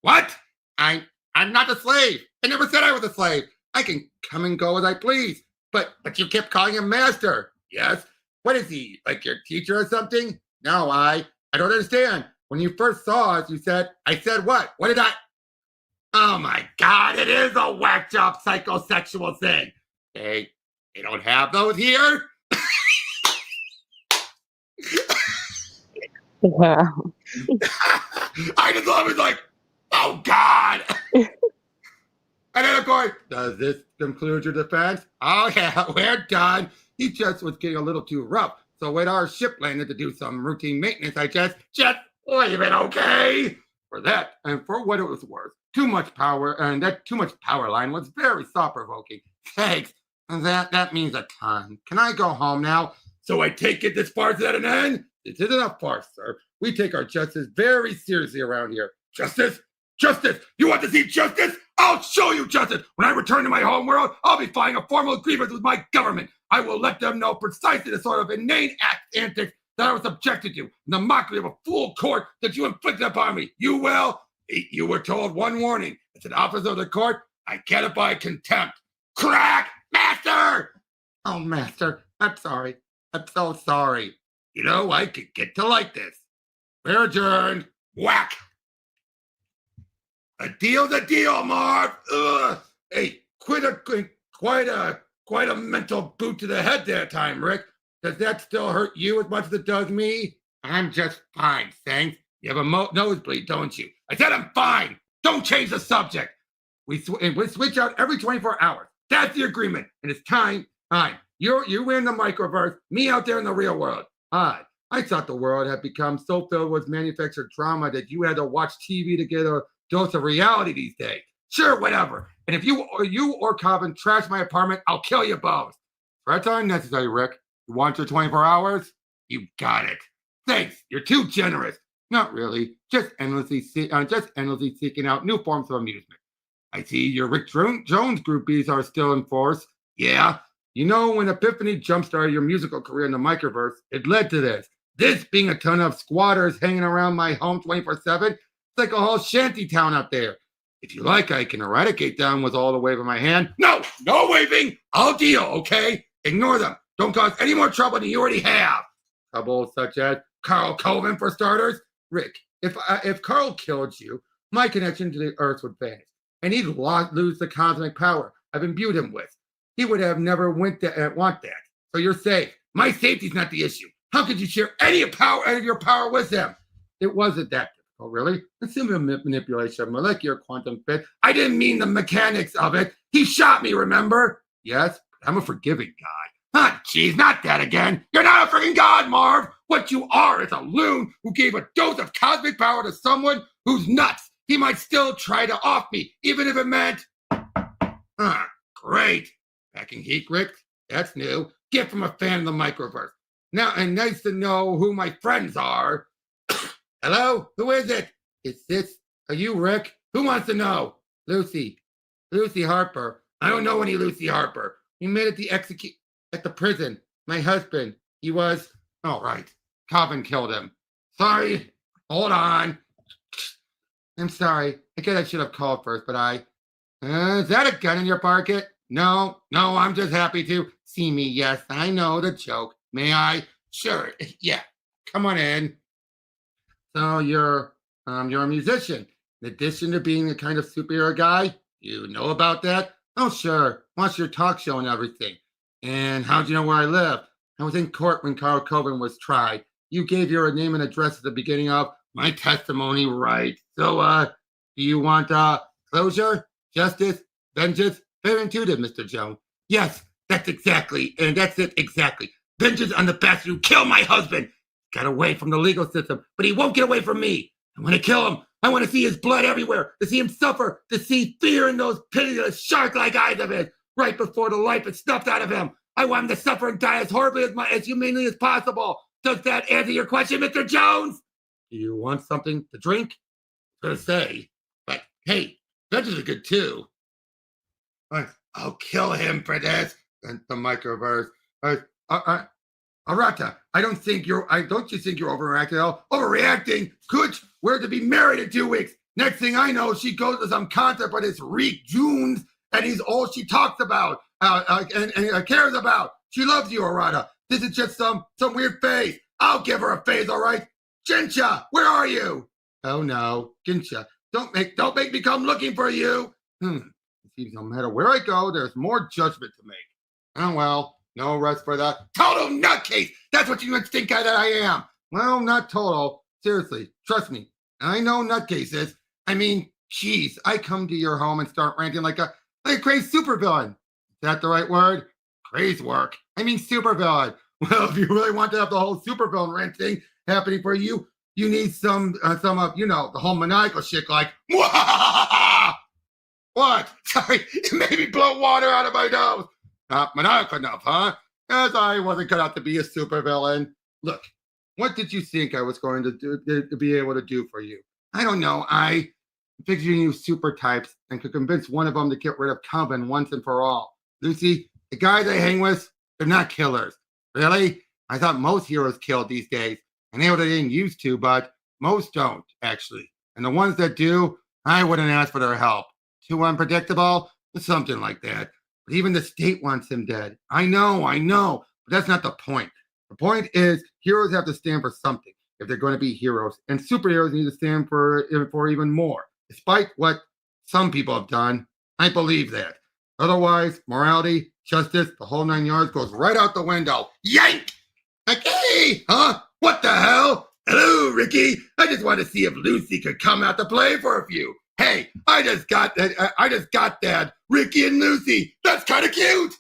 What? I'm not a slave. I never said I was a slave. I can come and go as I please. But you kept calling him master. Yes. What is he, like your teacher or something? No, I don't understand. When you first saw us, I said what? What did I? Oh my God, it is a whack job psychosexual thing. They don't have those here? Wow. I just thought it was like, oh God. And then of course, does this conclude your defense? Oh yeah, we're done. He just was getting a little too rough. So when our ship landed to do some routine maintenance, I just leave it, okay? For that, and for what it was worth, too much power, and that too much power line was very thought-provoking. Thanks. And that means a ton. Can I go home now? So I take it this farce at an end? This isn't a farce, sir. We take our justice very seriously around here. Justice? Justice! You want to see justice? I'll show you justice! When I return to my home world, I'll be filing a formal grievance with my government. I will let them know precisely the sort of inane antics that I was subjected to, and the mockery of a full court that you inflicted upon me. You will. You were told one warning. As an officer of the court, I can't abide contempt. Crack! Master! Oh, Master, I'm sorry. I'm so sorry. You know, I could get to like this. We're adjourned. Whack! A deal's a deal, Marv. Ugh. Hey, quite a mental boot to the head that time, Rick. Does that still hurt you as much as it does me? I'm just fine, thanks. You have a nosebleed, don't you? I said I'm fine. Don't change the subject. We switch out every 24 hours. That's the agreement, and it's time. Fine. You in the microverse, me out there in the real world. I thought the world had become so filled with manufactured drama that you had to watch TV to get a dose of reality these days. Sure, whatever. And if you or Coven trash my apartment, I'll kill you both. Threats aren't necessary, Rick. You want your 24 hours? You got it. Thanks. You're too generous. Not really. Just endlessly seeking out new forms of amusement. I see your Rick Jones groupies are still in force. Yeah. You know, when Epiphany jump-started your musical career in the microverse, it led to this. This being a ton of squatters hanging around my home 24/7. It's like a whole shanty town out there. If you like, I can eradicate them with all the wave of my hand. No waving. I'll deal, okay? Ignore them. Don't cause any more trouble than you already have. Trouble such as Karl Coven, for starters. Rick, if Karl killed you, my connection to the Earth would vanish, and he'd lose the cosmic power I've imbued him with. He would have never want that. So you're safe. My safety's not the issue. How could you share any of your power with him? It wasn't that difficult, really. It's simple manipulation, molecular quantum fit. I didn't mean the mechanics of it. He shot me, remember? Yes, but I'm a forgiving God. Ah, geez, not that again. You're not a freaking god, Marv. What you are is a loon who gave a dose of cosmic power to someone who's nuts. He might still try to off me, even if it meant... Great. Packing heat, Rick. That's new. Gift from a fan of the microverse. Now, and nice to know who my friends are. Hello? Who is it? Are you Rick? Who wants to know? Lucy. Lucy Harper. I don't know any Lucy Harper. We met at the prison. My husband. He was... Oh, right. Coven killed him. Sorry. Hold on. I'm sorry. I guess I should have called first, but is that a gun in your pocket? No, I'm just happy to see me. Yes, I know the joke. May I? Sure. Yeah. Come on in. So you're a musician. In addition to being a kind of superhero guy, you know about that? Oh, sure. Watch your talk show and everything. And how'd you know where I live? I was in court when Karl Coven was tried. You gave your name and address at the beginning of my testimony, right? So, do you want closure, justice, vengeance? Very intuitive, Mr. Jones. Yes, that's it exactly. Vengeance on the bastard who killed my husband. Got away from the legal system, but he won't get away from me. I want to kill him. I want to see his blood everywhere, to see him suffer, to see fear in those pitiless shark-like eyes of his, right before the life is snuffed out of him. I want him to suffer and die as horribly as humanely as possible. Does that answer your question, Mr. Jones? Do you want something to drink? I was going to say, but hey, vengeance is good too. I'll kill him for this. And the microverse. Arata, don't you think you're overreacting at all? Overreacting? Good. We're to be married in 2 weeks. Next thing I know, she goes to some concert by this Reek Jones, and he's all she talks about and cares about. She loves you, Arata. This is just some weird phase. I'll give her a phase, all right? Ginsha, where are you? Oh no, Ginsha, don't make me come looking for you. It seems no matter where I go, there's more judgment to make. Oh well, no rest for that. Total nutcase! That's what you think that I am. Well, not total. Seriously, trust me. I know nutcases. I mean, geez, I come to your home and start ranting like a crazy supervillain. Is that the right word? Crazy work. I mean supervillain. Well, if you really want to have the whole supervillain rant thing happening for you, you need some of, the whole maniacal shit like, what? Sorry, it made me blow water out of my nose. Not maniacal enough, huh? As I wasn't cut out to be a supervillain. Look, what did you think I was going to do to be able to do for you? I don't know. I pictured you super types and could convince one of them to get rid of Coven once and for all. Lucy, the guys I hang with, they're not killers. Really? I thought most heroes killed these days. I know they didn't used to, but most don't, actually. And the ones that do, I wouldn't ask for their help. Too unpredictable? Something like that. But even the state wants him dead. I know, but that's not the point. The point is, heroes have to stand for something if they're going to be heroes, and superheroes need to stand for even more. Despite what some people have done, I believe that. Otherwise, morality, justice, the whole 9 yards goes right out the window. Yank! Like, hey, huh? What the hell? Hello, Ricky. I just want to see if Lucy could come out to play for a few. Hey, I just got that. Ricky and Lucy. That's kind of cute.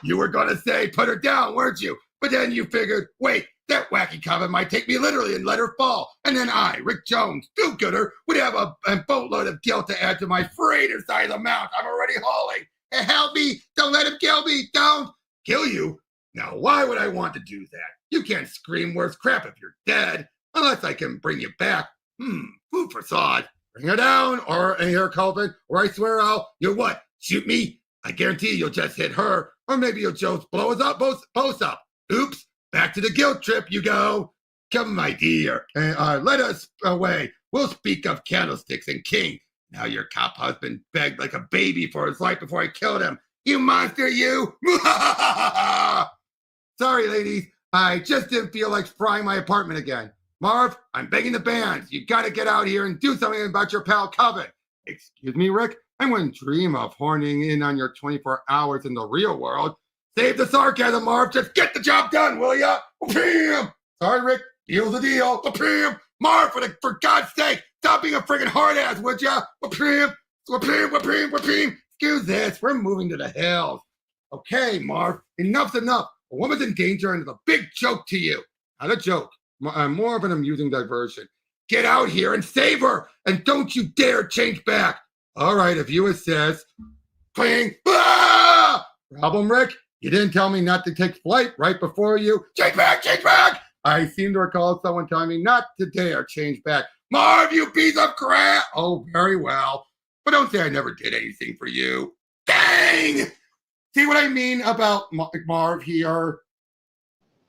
You were going to say put her down, weren't you? But then you figured, wait, that wacky Coven might take me literally and let her fall. And then I, Rick Jones, do-gooder, would have a boatload of guilt to add to my freighter side of the mount I'm already hauling. Hey, help me. Don't let him kill me. Don't. Kill you? Now, why would I want to do that? You can't scream worse crap if you're dead. Unless I can bring you back. Food for thought. Bring her down, or here, Coven, or I swear you'll what? Shoot me? I guarantee you'll just hit her, or maybe you'll just blow us up, both up. Oops, back to the guilt trip you go. Come, my dear, let us away. We'll speak of candlesticks and king. Now your cop husband begged like a baby for his life before I killed him. You monster, you! Sorry, ladies, I just didn't feel like frying my apartment again. Marv, I'm begging the bands. You gotta get out here and do something about your pal Coven. Excuse me, Rick? I wouldn't dream of horning in on your 24 hours in the real world. Save the sarcasm, Marv. Just get the job done, will ya? Bam! Sorry, Rick. Deal's a deal. Bam! Marv, for God's sake, stop being a friggin' hard ass, would ya? Bam! Excuse this. We're moving to the hills. Okay, Marv. Enough's enough. A woman's in danger and it's a big joke to you. Not a joke. More of an amusing diversion. Get out here and save her, and don't you dare change back. All right, if you assess. Cling. Ah! Problem, Rick? You didn't tell me not to take flight right before you. Change back, change back! I seem to recall someone telling me not to dare change back. Marv, you piece of crap! Oh, very well. But don't say I never did anything for you. Dang! See what I mean about Marv here?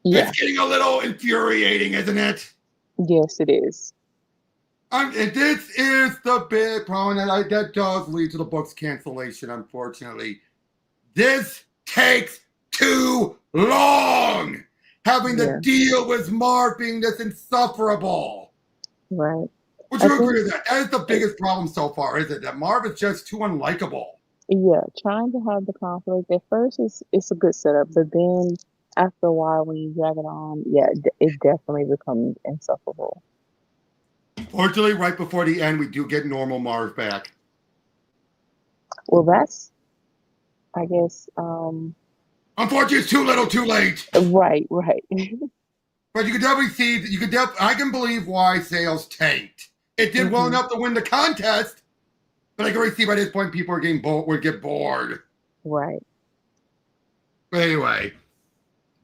Yeah. It's getting a little infuriating, isn't it? Yes, it is. This is the big problem that does lead to the book's cancellation, unfortunately. This takes too long. Having to deal with Marv being this insufferable. Right. Would you agree with that? That is the biggest problem so far, is it? That Marv is just too unlikable. Yeah, trying to have the conflict at first it's a good setup, but then after a while when you drag it on, it definitely becomes insufferable. Fortunately, right before the end, we do get normal Marv back. Well, that's, I guess, unfortunately, it's too little, too late. Right. But you can definitely see, I can believe why sales tanked. It did well enough to win the contest, but I can already see by this point people would get bored. Right. But anyway,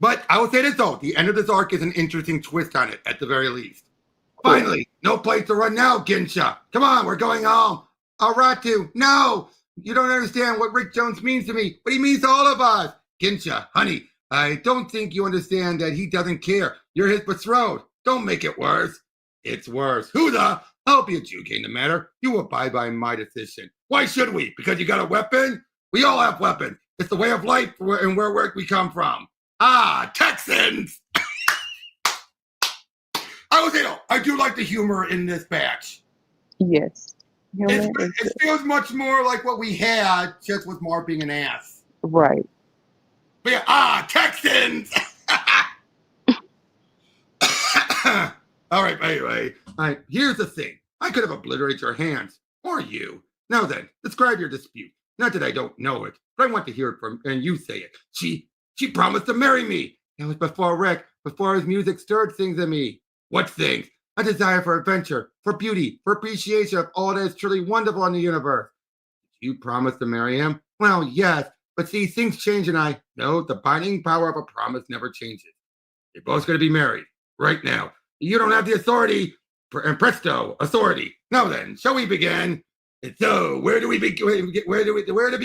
I will say this though, the end of this arc is an interesting twist on it, at the very least. Finally, no place to run now, Ginsha. Come on, we're going home. Aratu, no! You don't understand what Rick Jones means to me, but he means to all of us. Ginsha, honey, I don't think you understand that he doesn't care. You're his betrothed. Don't make it worse. It's worse. Who the? I'll be adjudicating the matter. You abide by my decision. Why should we? Because you got a weapon? We all have weapons. It's the way of life and where we come from. Ah, Texans! I do like the humor in this batch. Yes. It feels much more like what we had, just with Marv being an ass. Right. But yeah, Texans! All right, anyway, here's the thing. I could have obliterated your hands, or you. Now then, describe your dispute. Not that I don't know it, but I want to hear it from and you say it. She promised to marry me. That was before Rick, before his music stirred things in me. What things? A desire for adventure, for beauty, for appreciation of all that is truly wonderful in the universe. Did you promise to marry him? Well, yes, but see, things change, and I know the binding power of a promise never changes. You're both going to be married right now. You don't have the authority, and presto, authority. Now then, shall we begin? And so, where to begin? Where to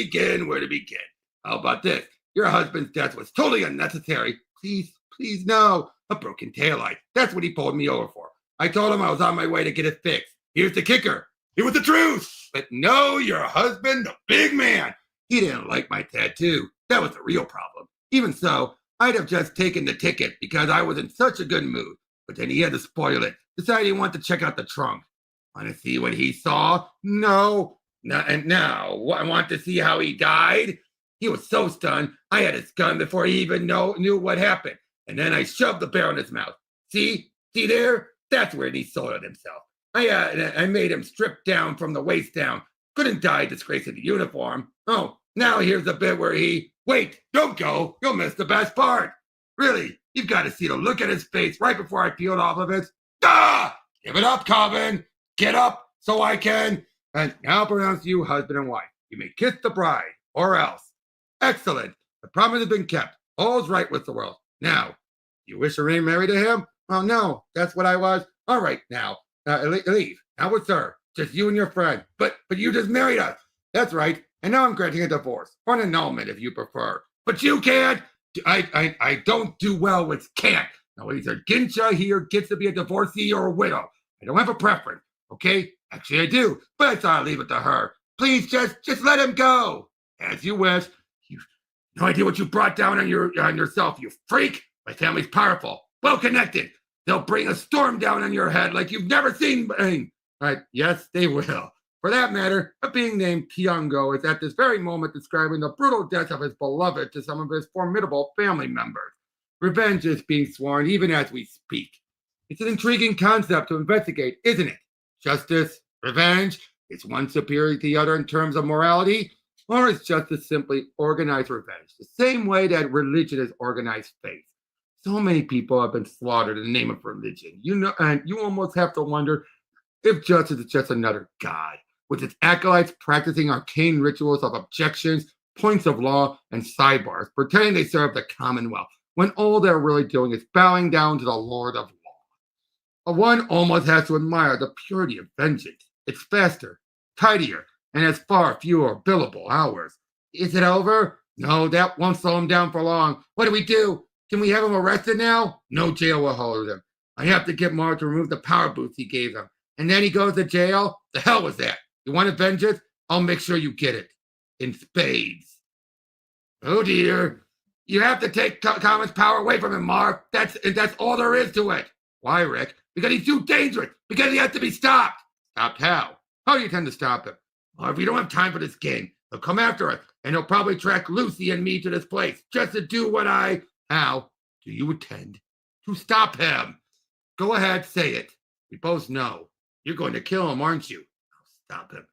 begin? How about this? Your husband's death was totally unnecessary. Please, no. A broken taillight. That's what he pulled me over for. I told him I was on my way to get it fixed. Here's the kicker. It was the truth. But no, your husband, the big man, he didn't like my tattoo. That was the real problem. Even so, I'd have just taken the ticket because I was in such a good mood. But then he had to spoil it. Decided he wanted to check out the trunk. Want to see what he saw? No. And now, I want to see how he died? He was so stunned, I had his gun before he even knew what happened. And then I shoved the barrel in his mouth. See there? That's where he soiled himself. I made him strip down from the waist down. Couldn't die disgracing the uniform. Oh, now here's the bit where wait, don't go. You'll miss the best part. Really, you've got to see the look at his face right before I peeled off of it. Ah! Give it up, Coven. Get up so I can. And now pronounce you husband and wife. You may kiss the bride, or else. Excellent. The promise has been kept. All's right with the world. Now, you wish to remain married to him? Well, no, that's what I was. All right, now, leave. Now it's her. Just you and your friend. But you just married us. That's right. And now I'm granting a divorce. Or an annulment, if you prefer. But you can't. I don't do well with can't. Now, either Gincha here gets to be a divorcee or a widow. I don't have a preference, okay? Actually, I do. But I thought I'd leave it to her. Please, just let him go. As you wish. No idea what you brought down on yourself, you freak. My family's powerful, well-connected. They'll bring a storm down on your head like you've never seen. Right, yes, they will. For that matter, a being named Tiango is at this very moment describing the brutal death of his beloved to some of his formidable family members. Revenge is being sworn even as we speak. It's an intriguing concept to investigate, isn't it? Justice, revenge, is one superior to the other in terms of morality? Or is justice simply organized revenge, the same way that religion is organized faith? So many people have been slaughtered in the name of religion. And you almost have to wonder if justice is just another god, with its acolytes practicing arcane rituals of objections, points of law, and sidebars, pretending they serve the Commonwealth, when all they're really doing is bowing down to the Lord of Law. One almost has to admire the purity of vengeance. It's faster, tidier, and has far fewer billable hours. Is it over? No, that won't slow him down for long. What do we do? Can we have him arrested now? No jail will hold him. I have to get Mark to remove the power boost he gave him. And then he goes to jail? The hell was that? You want vengeance? I'll make sure you get it. In spades. Oh dear. You have to take Coven's power away from him, Marv. That's all there is to it. Why, Rick? Because he's too dangerous. Because he has to be stopped. Stopped how? How do you intend to stop him? Well, if we don't have time for this game, he'll come after us, and he'll probably track Lucy and me to this place just to do what How do you intend to stop him? Go ahead, say it. We both know. You're going to kill him, aren't you? Stop him.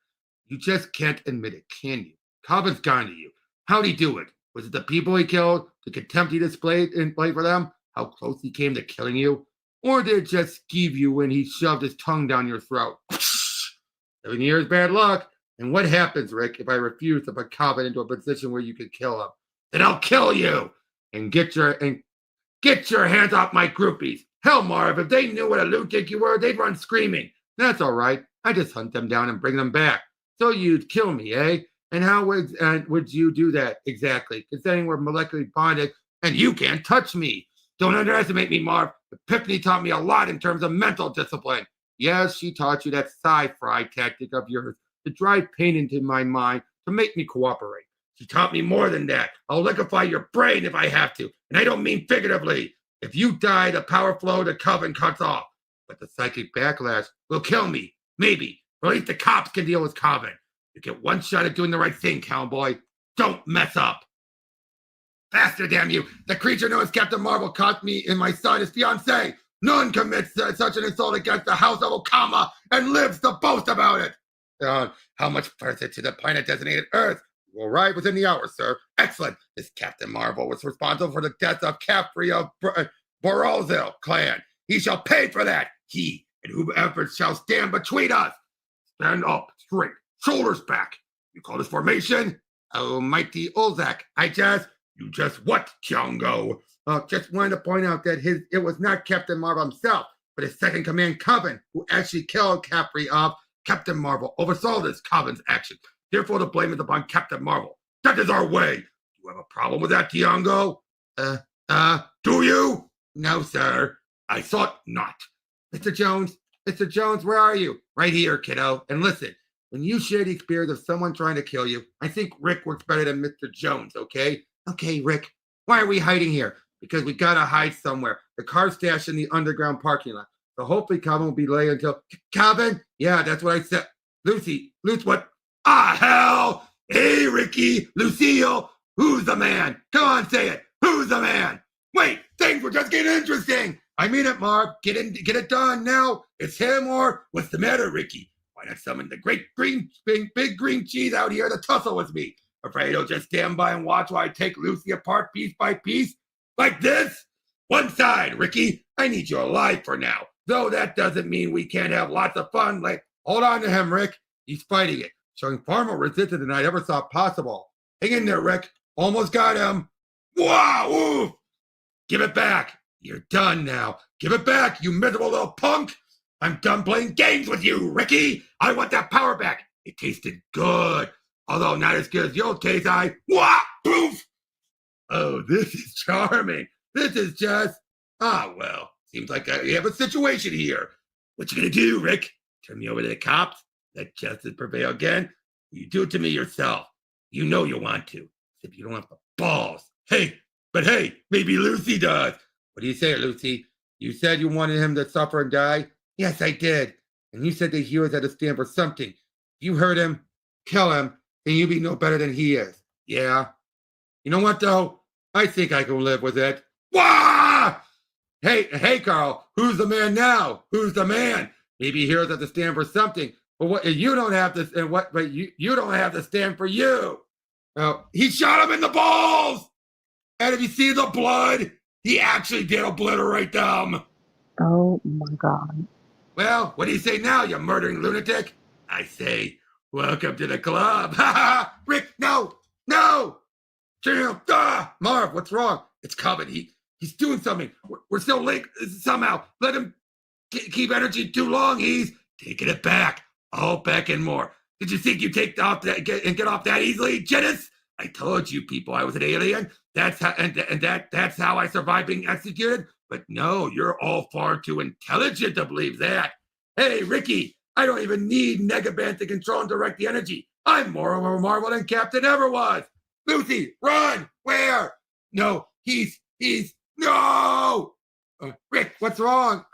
You just can't admit it, can you? Coven's gone to you. How'd he do it? Was it the people he killed? The contempt he displayed for them? How close he came to killing you? Or did it just skeeve you when he shoved his tongue down your throat? 7 years bad luck. And what happens, Rick, if I refuse to put Coven into a position where you could kill him? Then I'll kill you and get your hands off my groupies. Hell, Marv, if they knew what a lunatic you were, they'd run screaming. That's all right. I just hunt them down and bring them back. So you'd kill me, eh? And how would you do that exactly? Considering we're molecularly bonded and you can't touch me. Don't underestimate me, Marv. Epiphany taught me a lot in terms of mental discipline. Yes, she taught you that sci-fi tactic of yours to drive pain into my mind to make me cooperate. She taught me more than that. I'll liquefy your brain if I have to. And I don't mean figuratively. If you die, the power flow to Coven cuts off. But the psychic backlash will kill me. Maybe. Or at least the cops can deal with Coven. You get one shot at doing the right thing, cowboy. Don't mess up. Faster, damn you. The creature known as Captain Marvel caught me and my son, his fiancée. None commits such an insult against the house of Okama and lives to boast about it. How much further to the planet designated Earth? will arrive within the hour, sir. Excellent. This Captain Marvel was responsible for the death of Caffrey of Borozil clan. He shall pay for that. He and whoever shall stand between us. Stand up, straight, shoulders back. You call this formation? Oh, mighty Olzak. You just what, Kiongo? Just wanted to point out that it was not Captain Marvel himself, but his second command, Coven, who actually killed Caffrey of Captain Marvel, oversaw this Coven's action. Therefore, the blame is upon Captain Marvel. That is our way. Do you have a problem with that, Kiongo? Do you? No, sir. I thought not. Mr. Jones, where are you? Right here, kiddo. And listen, when you share the experience of someone trying to kill you, I think Rick works better than Mr. Jones, okay? Okay, Rick, why are we hiding here? Because we gotta hide somewhere. The car's stashed in the underground parking lot. So hopefully Coven will be late until... Coven? Yeah, that's what I said. Lucy, what? Ah, hell! Hey, Ricky, Lucille, who's the man? Come on, say it. Who's the man? Wait, things were just getting interesting. I mean it, Marv. Get it done now. It's him or what's the matter, Ricky? Why not summon the big green cheese out here to tussle with me? Afraid he'll just stand by and watch while I take Lucy apart piece by piece? Like this? One side, Ricky. I need you alive for now. Though that doesn't mean we can't have lots of fun. Hold on to him, Rick. He's fighting it, showing far more resistance than I ever saw possible. Hang in there, Rick. Almost got him. Wow! Oof. Give it back. You're done now. Give it back, you miserable little punk. I'm done playing games with you, Ricky. I want that power back. It tasted good. Although not as good as your taste, poof. Oh, this is charming. This is just, well, seems like we have a situation here. What you gonna do, Rick? Turn me over to the cops? Let justice prevail again? You do it to me yourself. You know you want to. If you don't have the balls. But maybe Lucy does. What do you say, Lucy? You said you wanted him to suffer and die? Yes, I did. And you said that he was at a stand for something. If you hurt him, kill him, then you'll be no better than he is. Yeah. You know what, though? I think I can live with it. Wah! Hey, Carl, who's the man now? Who's the man? Maybe heroes have to stand for something. But what you don't have to, and what? But you don't have to stand for you. He shot him in the balls. And if you see the blood, he actually did obliterate them. Oh my God. Well, what do you say now, you murdering lunatic? I say, welcome to the club. Rick, no. Jim, Marv, what's wrong? It's Coven. He's doing something. We're still linked somehow. Let him keep energy too long. He's taking it back. All back and more. Did you think you get off that easily, Genis? I told you people I was an alien. That's how I survived being executed. But no, you're all far too intelligent to believe that. Hey, Ricky, I don't even need Negaband to control and direct the energy. I'm more of a marvel than Captain ever was. Lucy, run! Where? No, he's no! Rick, what's wrong?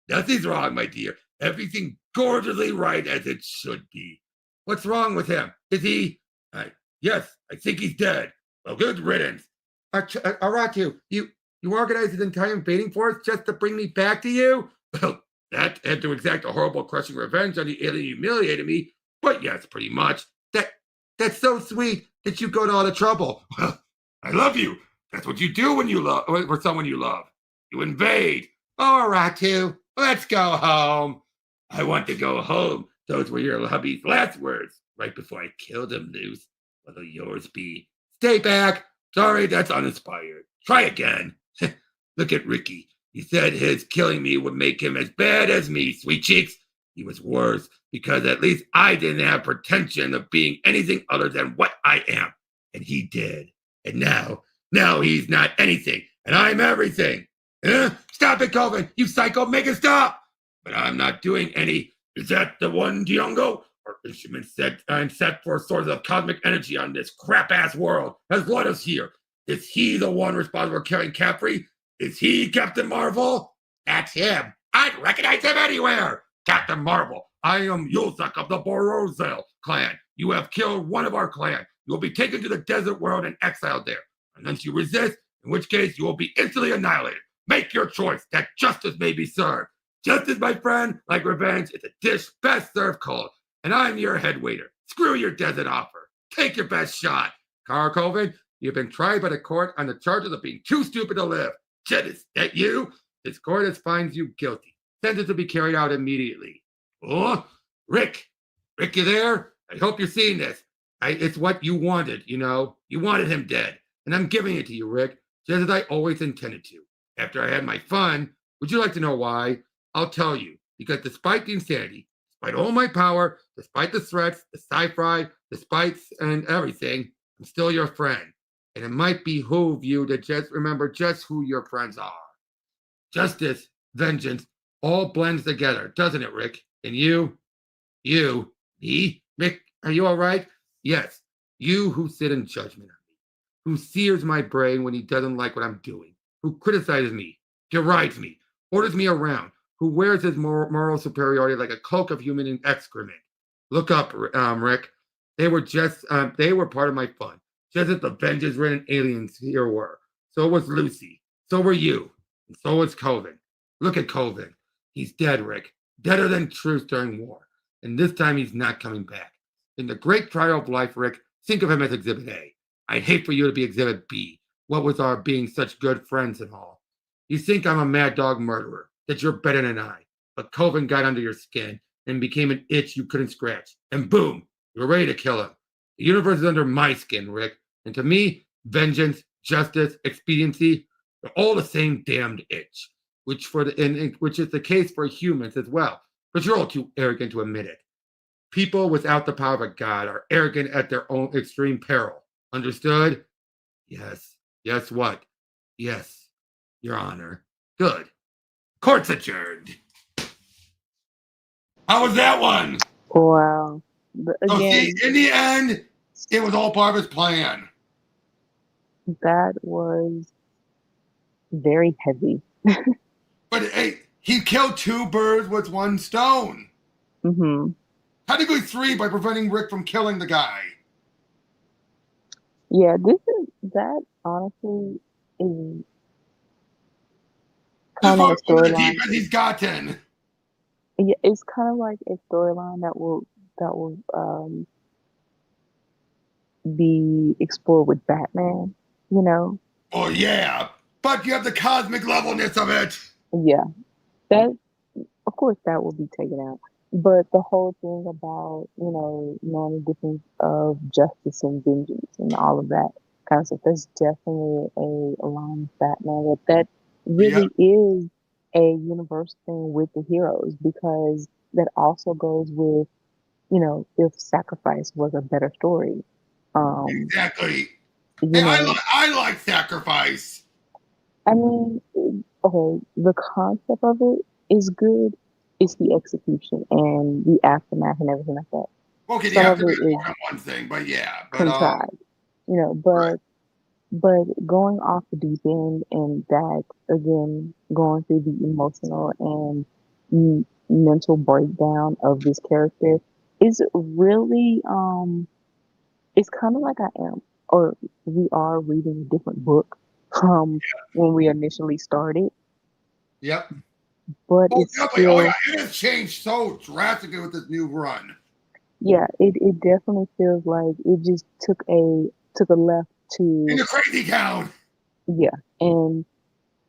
Nothing's wrong, my dear. Everything gorgeously right as it should be. What's wrong with him? Is he? Yes, I think he's dead. Well, good riddance. Aratu, you organized an entire invading force just to bring me back to you? Well, that and to exact a horrible crushing revenge on the alien who humiliated me. But yes, pretty much. That's so sweet that you go to all the trouble. Well, I love you. That's what you do when you love for someone you love. You invade. Oh, Aratu, let's go home. I want to go home. Those were your hubby's last words right before I killed him, Luce. What'll yours be? Stay back. Sorry, that's uninspired. Try again. Look at Ricky. He said his killing me would make him as bad as me, sweet cheeks. He was worse because at least I didn't have pretension of being anything other than what I am. And he did. And now he's not anything. And I'm everything. Stop it, Coven. You psycho. Make it stop. But I'm not doing any. Is that the one, Diongo? Our instrument set for sources of cosmic energy on this crap-ass world has led us here. Is he the one responsible for killing Caffrey? Is he Captain Marvel? That's him. I'd recognize him anywhere. Captain Marvel, I am Yulzak of the Borozil clan. You have killed one of our clan. You will be taken to the desert world and exiled there. Unless you resist, in which case you will be instantly annihilated. Make your choice, that justice may be served. Justice, my friend, like revenge, is a dish best served cold. And I'm your head waiter. Screw your desert offer. Take your best shot. Karl Coven, you've been tried by the court on the charges of being too stupid to live. Genis, that you? This court has finds you guilty. Sentence to be carried out immediately. Oh, Rick, you there? I hope you're seeing this. It's what you wanted, you know. You wanted him dead, and I'm giving it to you, Rick, just as I always intended to. After I had my fun, would you like to know why? I'll tell you. Because despite the insanity, despite all my power, despite the threats, the sci-fi, the spites, and everything, I'm still your friend. And it might behoove you to just remember just who your friends are. Justice, vengeance, all blends together, doesn't it, Rick? And you, me, Rick, are you all right? Yes, you who sit in judgment on me, who sears my brain when he doesn't like what I'm doing, who criticizes me, derides me, orders me around, who wears his moral superiority like a cloak of human excrement. Look up, Rick. They were part of my fun, just as the vengeance-ridden aliens here were. So was Lucy. So were you. And so was Coven. Look at Coven. He's dead, Rick. Deader than truth during war. And this time he's not coming back. In the great trial of life, Rick, think of him as Exhibit A. I'd hate for you to be Exhibit B. What with our being such good friends and all. You think I'm a mad dog murderer, that you're better than I. But Coven got under your skin and became an itch you couldn't scratch. And boom, you're ready to kill him. The universe is under my skin, Rick. And to me, vengeance, justice, expediency, they're all the same damned itch. Which is the case for humans as well. But you're all too arrogant to admit it. People without the power of a god are arrogant at their own extreme peril. Understood? Yes. Yes, what? Yes, Your Honor. Good. Court's adjourned. How was that one? Wow. But So again, see, in the end, it was all part of his plan. that was very heavy. But hey, he killed two birds with one stone. Mm-hmm. Technically three by preventing Rick from killing the guy. Yeah, that honestly is This kind of a part over the storyline. deep end he's gotten. Yeah, it's kind of like a storyline that will be explored with Batman, you know? Oh yeah, but you have the cosmic levelness of it. Yeah. That of course that will be taken out. But the whole thing about, knowing the difference of justice and vengeance and all of that kind of stuff, that's definitely a line of Batman that Yep. really is a universal thing with the heroes, because that also goes with, if sacrifice was a better story. Exactly. You Hey, know, I like sacrifice. I mean, okay, the concept of it is good. It's the execution and the aftermath and everything like that. Okay, the Some of aftermath it is is more than one thing, but yeah, contrived, right. but going off the deep end and that again, going through the emotional and mental breakdown of this character is really it's kind of like I am, or we are reading a different book from when we initially started, Yep. but Oh, it's definitely. Oh yeah, still, it has changed so drastically with this new run. yeah, it definitely feels like it just took a left In to, the crazy town. yeah, and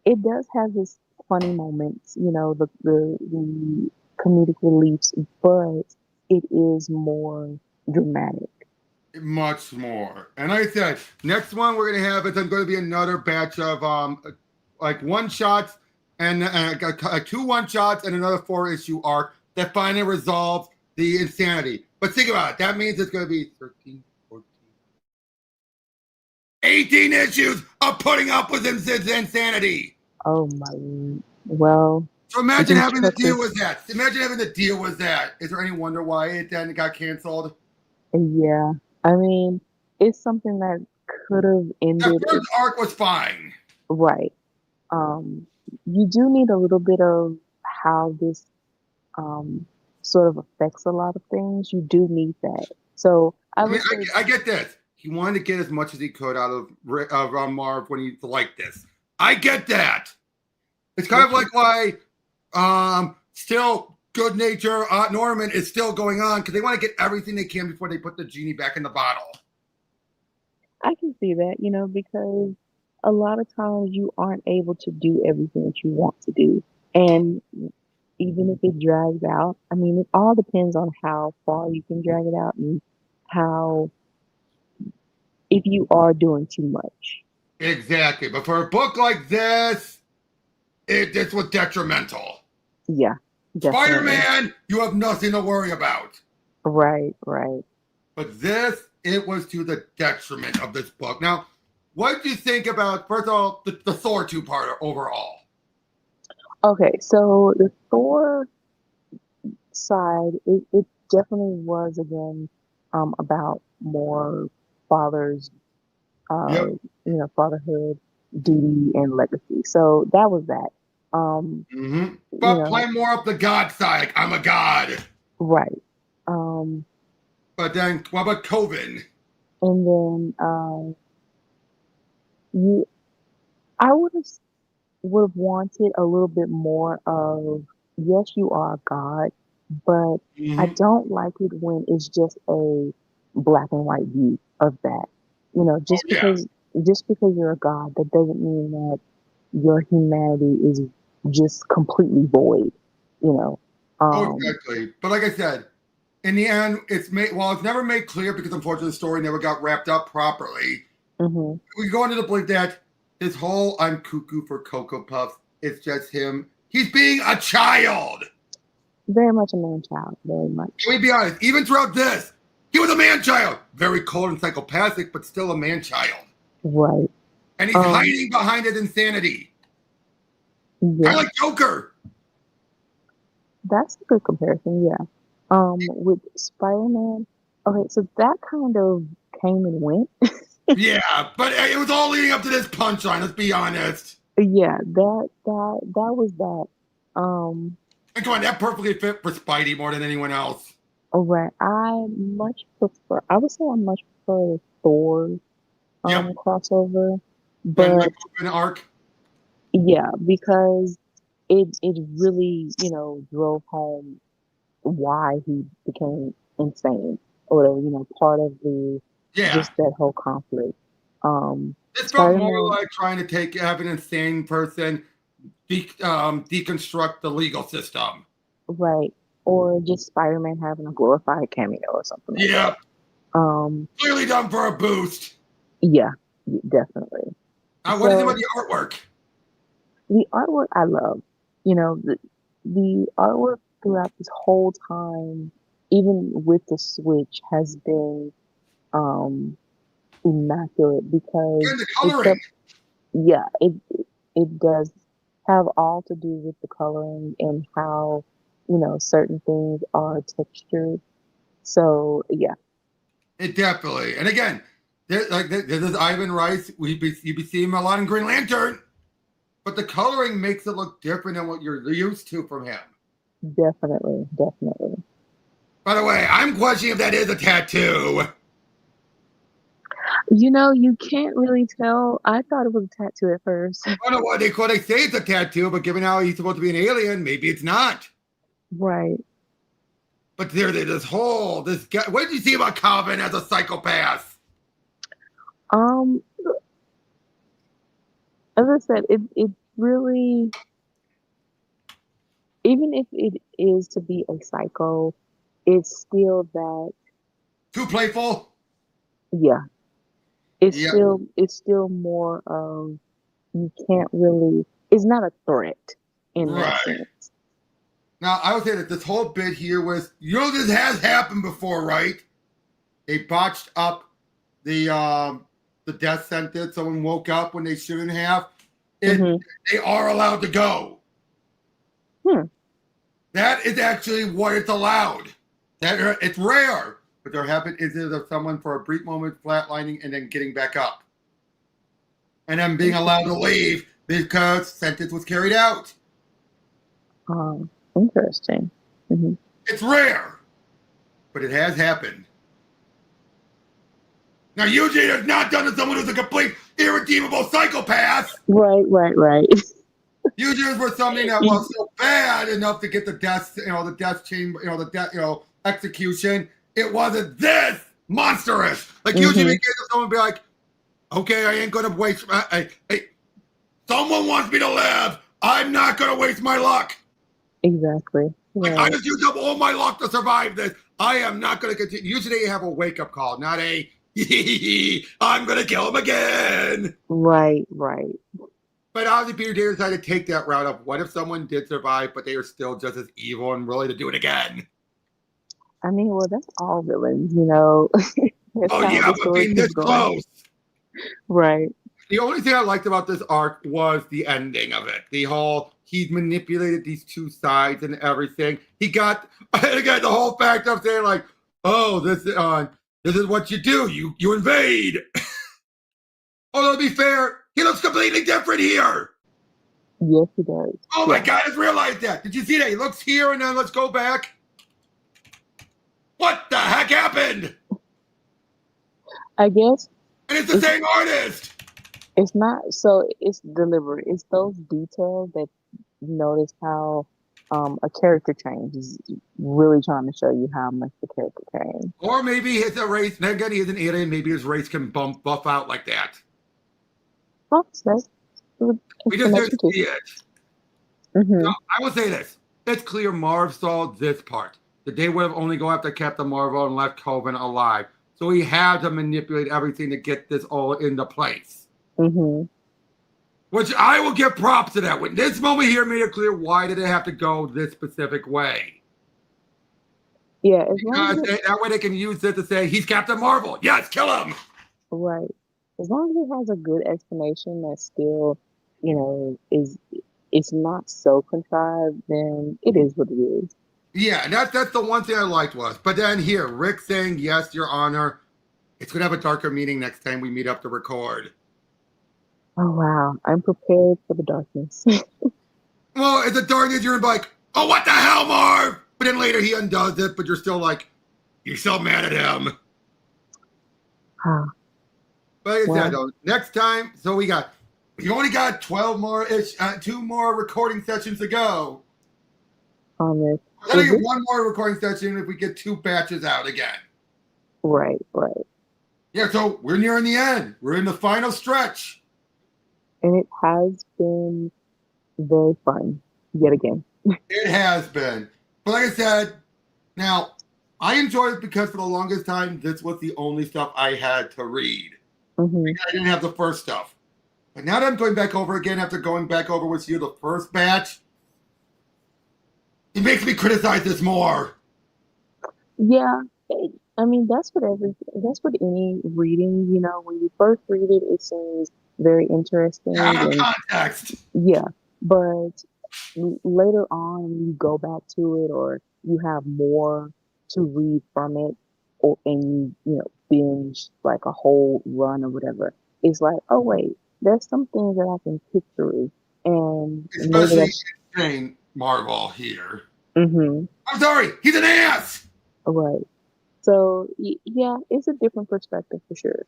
it does have its funny moments, the comedic reliefs, but it is more dramatic. Much more. And like I said, next one we're gonna have is going to be another batch of like one shots and two one shots and another 4-issue arc that finally resolves the insanity. But think about it. That means it's going to be 13, 14, 18 issues of putting up with his insanity. Oh my, well, So imagine these having to deal chapters, with that. Imagine having to deal with that. Is there any wonder why it then got canceled? yeah, I mean, it's something that could have That ended first arc was fine. right. Um, you do need a little bit of how this um, sort of affects a lot of things. You do need that. So I I mean, would say, I get this. He wanted to get as much as he could out of Marv when he liked this. I get that. It's kind of like why still good nature Norman is still going on because they want to get everything they can before they put the genie back in the bottle. I can see that, because a lot of times you aren't able to do everything that you want to do. And even if it drags out, I mean, it all depends on how far you can drag it out and how, if you are doing too much. Exactly. But for a book like this, this was detrimental. Yeah, definitely. Spider-Man, you have nothing to worry about. Right, right. But this, it was to the detriment of this book. Now, what do you think about, first of all, the Thor two-parter overall? Okay, so the Thor side, it definitely was again about more fathers, Yep. fatherhood, duty, and legacy. So that was that. Um, Mm-hmm. you But know, play more up the God side. Like, I'm a god. right. Um, But then, what about Coven? and then you, I would have wanted a little bit more of, yes, you are God, but I Mm-hmm. don't like it when it's just a black and white view of that. Oh, yeah. Just because you're a God, that doesn't mean that your humanity is just completely void, you know. Oh, Um, exactly. But like I said, in the end, it's made, well, it's never made clear because unfortunately the story never got wrapped up properly. mhm. We go into the belief that this whole I'm cuckoo for Cocoa Puffs, it's just him. He's being a child. Very much a man child, very much. Can we be honest? Even throughout this, he was a man child. Very cold and psychopathic, but still a man child. Right. And he's Um, hiding behind his insanity. Kind yeah, of like Joker. that's a good comparison, yeah. With Spider-Man, okay, so that kind of came and went. Yeah, but it was all leading up to this punchline, let's be honest. Yeah, that was that. And come on, that perfectly fit for Spidey more than anyone else. Right. I would say I much prefer the Thor Yep. crossover, Then the but Coven arc. yeah, because it really, drove home why he became insane or whatever, part of the Yeah. just that whole conflict. This felt more Spider-Man, like trying to have an insane person deconstruct the legal system. right, or just Spider-Man having a glorified cameo or something like that. Yep. Um, Clearly done for a boost. yeah, definitely. What do you think about So the artwork? the artwork I love, the artwork throughout this whole time, even with the Switch, has been um immaculate because And the it coloring. kept, yeah, it does have all to do with the coloring and how, certain things are textured. So yeah, It definitely. And again, this is Ivan Rice. You'd be seeing him a lot in Green Lantern, but the coloring makes it look different than what you're used to from him. definitely, definitely. By the way, I'm questioning if that is a tattoo. You can't really tell. I thought it was a tattoo at first. I don't know what they say it's a tattoo, but given how he's supposed to be an alien, maybe it's not. Right. But this guy. What did you see about Coven as a psychopath? Um, as I said, it really, even if it is to be a psycho, it's still that, Too playful. yeah, Yeah, it's still more of, you can't really, it's not a threat in that right. sense. Now I would say that this whole bit here was, this has happened before, right? They botched up the death sentence. Someone woke up when they shouldn't have. Hmm. They are allowed to go. Hmm. That is actually what it's allowed. That it's rare, but there have been instances of someone for a brief moment flatlining and then getting back up, and then being allowed to leave because sentence was carried out. Interesting. Hmm. It's rare, but it has happened. Now, usually it's not done to someone who's a complete irredeemable psychopath. Right, right, right. Usually it's for something that was so bad enough to get the death, the death chamber, the death, execution. It wasn't this monstrous. Like usually Hmm. we get someone be like, Okay, I ain't gonna waste. Hey, someone wants me to live. I'm not gonna waste my luck. Exactly. Like, I Right. just used up all my luck to survive this. I am not gonna continue. Usually, you have a wake up call, not a I'm gonna kill him again. Right. Right. But obviously, Peter David decided to take that route of what if someone did survive, but they are still just as evil and willing to do it again. I mean, well, that's all villains, you know. That's Oh how yeah, the but story being keeps this going. close. Right. The only thing I liked about this arc was the ending of it. The whole he manipulated these two sides and everything. He got and again the whole fact of saying like, oh, this is what you do. You invade. Although to be fair, he looks completely different here. Yes, he does. Oh my Yeah. god, I just realized that. Did you see that? He looks here and then let's go back. What the heck happened? I guess And it's the same artist. it's not so it's deliberate. It's those details that you notice how a character change is really trying to show you how much the character changed. Or maybe his race, then again, he is an alien, maybe his race can buff out like that. Oh, that's We just didn't explanation too. see it. Mm-hmm. No, I will say this. It's clear Marv saw this part. That they would have only go after Captain Marvel and left Coven alive. So he had to manipulate everything to get this all into place. Mm-hmm. Which I will give props to that. When this moment here made it clear why did it have to go this specific way. Yeah, as long Because as that way they can use it to say, he's Captain Marvel. Yes, kill him. right. As long as it has a good explanation that still, you know, is it's not so contrived, then it is what it is. Yeah, and that's the one thing I liked was. But then here, Rick saying, yes, Your Honor, it's going to have a darker meaning next time we meet up to record. Oh wow, I'm prepared for the darkness. Well, it's a darkness, you're like, oh, what the hell, Marv? But then later he undoes it, but you're still like, you're still mad at him. Huh. But like I Well, said, though, next time, so we only got 12 more ish, 2 more recording sessions to go. on this. We're going Is to get this one more recording session if we get 2 batches out again. right, right. Yeah, so we're nearing the end. We're in the final stretch. And it has been very fun yet again. It has been. But like I said, now, I enjoyed it because for the longest time, this was the only stuff I had to read. Mm-hmm. I didn't have the first stuff. But now that I'm going back over again, after going back over with you the first batch, it makes me criticize this more. Yeah, I mean that's what any reading, you know, when you first read it, it seems very interesting Out of and context. yeah, but later on when you go back to it or you have more to read from it or and you know binge like a whole run or whatever, it's like, oh wait, there's some things that I can pick through and maybe Especially that's Insane Marvel here. mm-hmm, I'm sorry, he's an ass. right. So yeah, it's a different perspective for sure.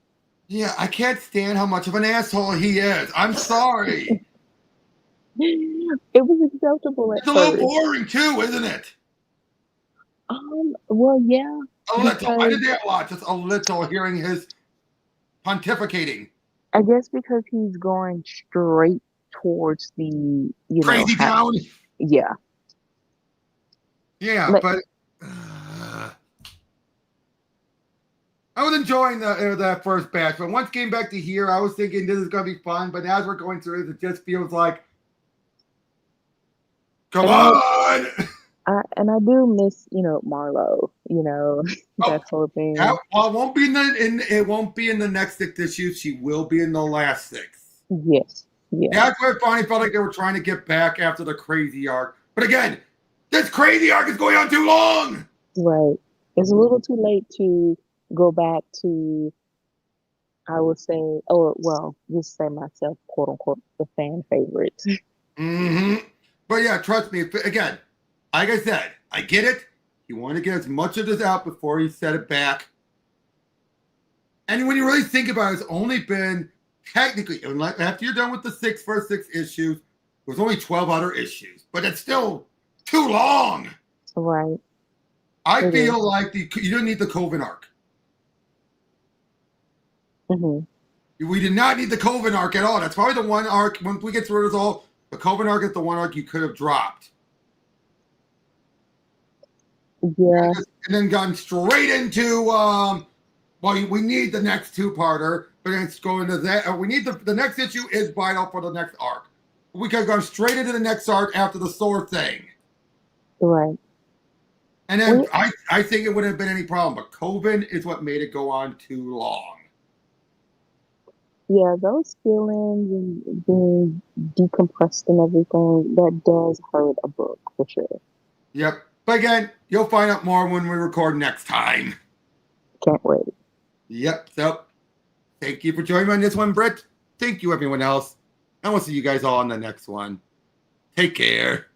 Yeah, I can't stand how much of an asshole he is. I'm sorry. It was acceptable at It's a little first. boring too, isn't it? Well, yeah, A little. I because didn't say a lot, just a little hearing his pontificating. I guess because he's going straight towards the, you know, Crazy town. yeah, Yeah, like, but I was enjoying that first batch. But once came back to here, I was thinking this is going to be fun. But as we're going through it just feels like, come and on. and I do miss, you know, Marlo, you know, Oh, that whole thing. well, it won't be it won't be in the next 6 issues. She will be in the last 6. Yes, yeah, That's where I finally felt like they were trying to get back after the crazy arc. But again, this crazy arc is going on too long. right. It's a little too late to go back to, I would say, or well, just say myself, quote unquote, the fan favorite. Mm-hmm. But yeah, trust me. Again, like I said, I get it. He wanted to get as much of this out before he set it back. And when you really think about it, it's only been technically, after you're done with the first 6 issues, there's only 12 other issues. But it's still too long. Right. I It feel like you don't need the Coven arc. Mm-hmm. We did not need the Coven arc at all. That's probably the one arc, when we get through this all, the Coven arc is the one arc you could have dropped. Yeah. And then gone straight into, well, we need the next two-parter, but then it's going to that. We need the next issue is vital for the next arc. We could have gone straight into the next arc after the Thor thing. Right. And then I think it wouldn't have been any problem, but Coven is what made it go on too long. Yeah, those feelings and being decompressed and everything, that does hurt a book for sure. Yep. But again, you'll find out more when we record next time. Can't wait. Yep. So, thank you for joining me on this one, Brit. Thank you, everyone else. And we'll see you guys all on the next one. Take care.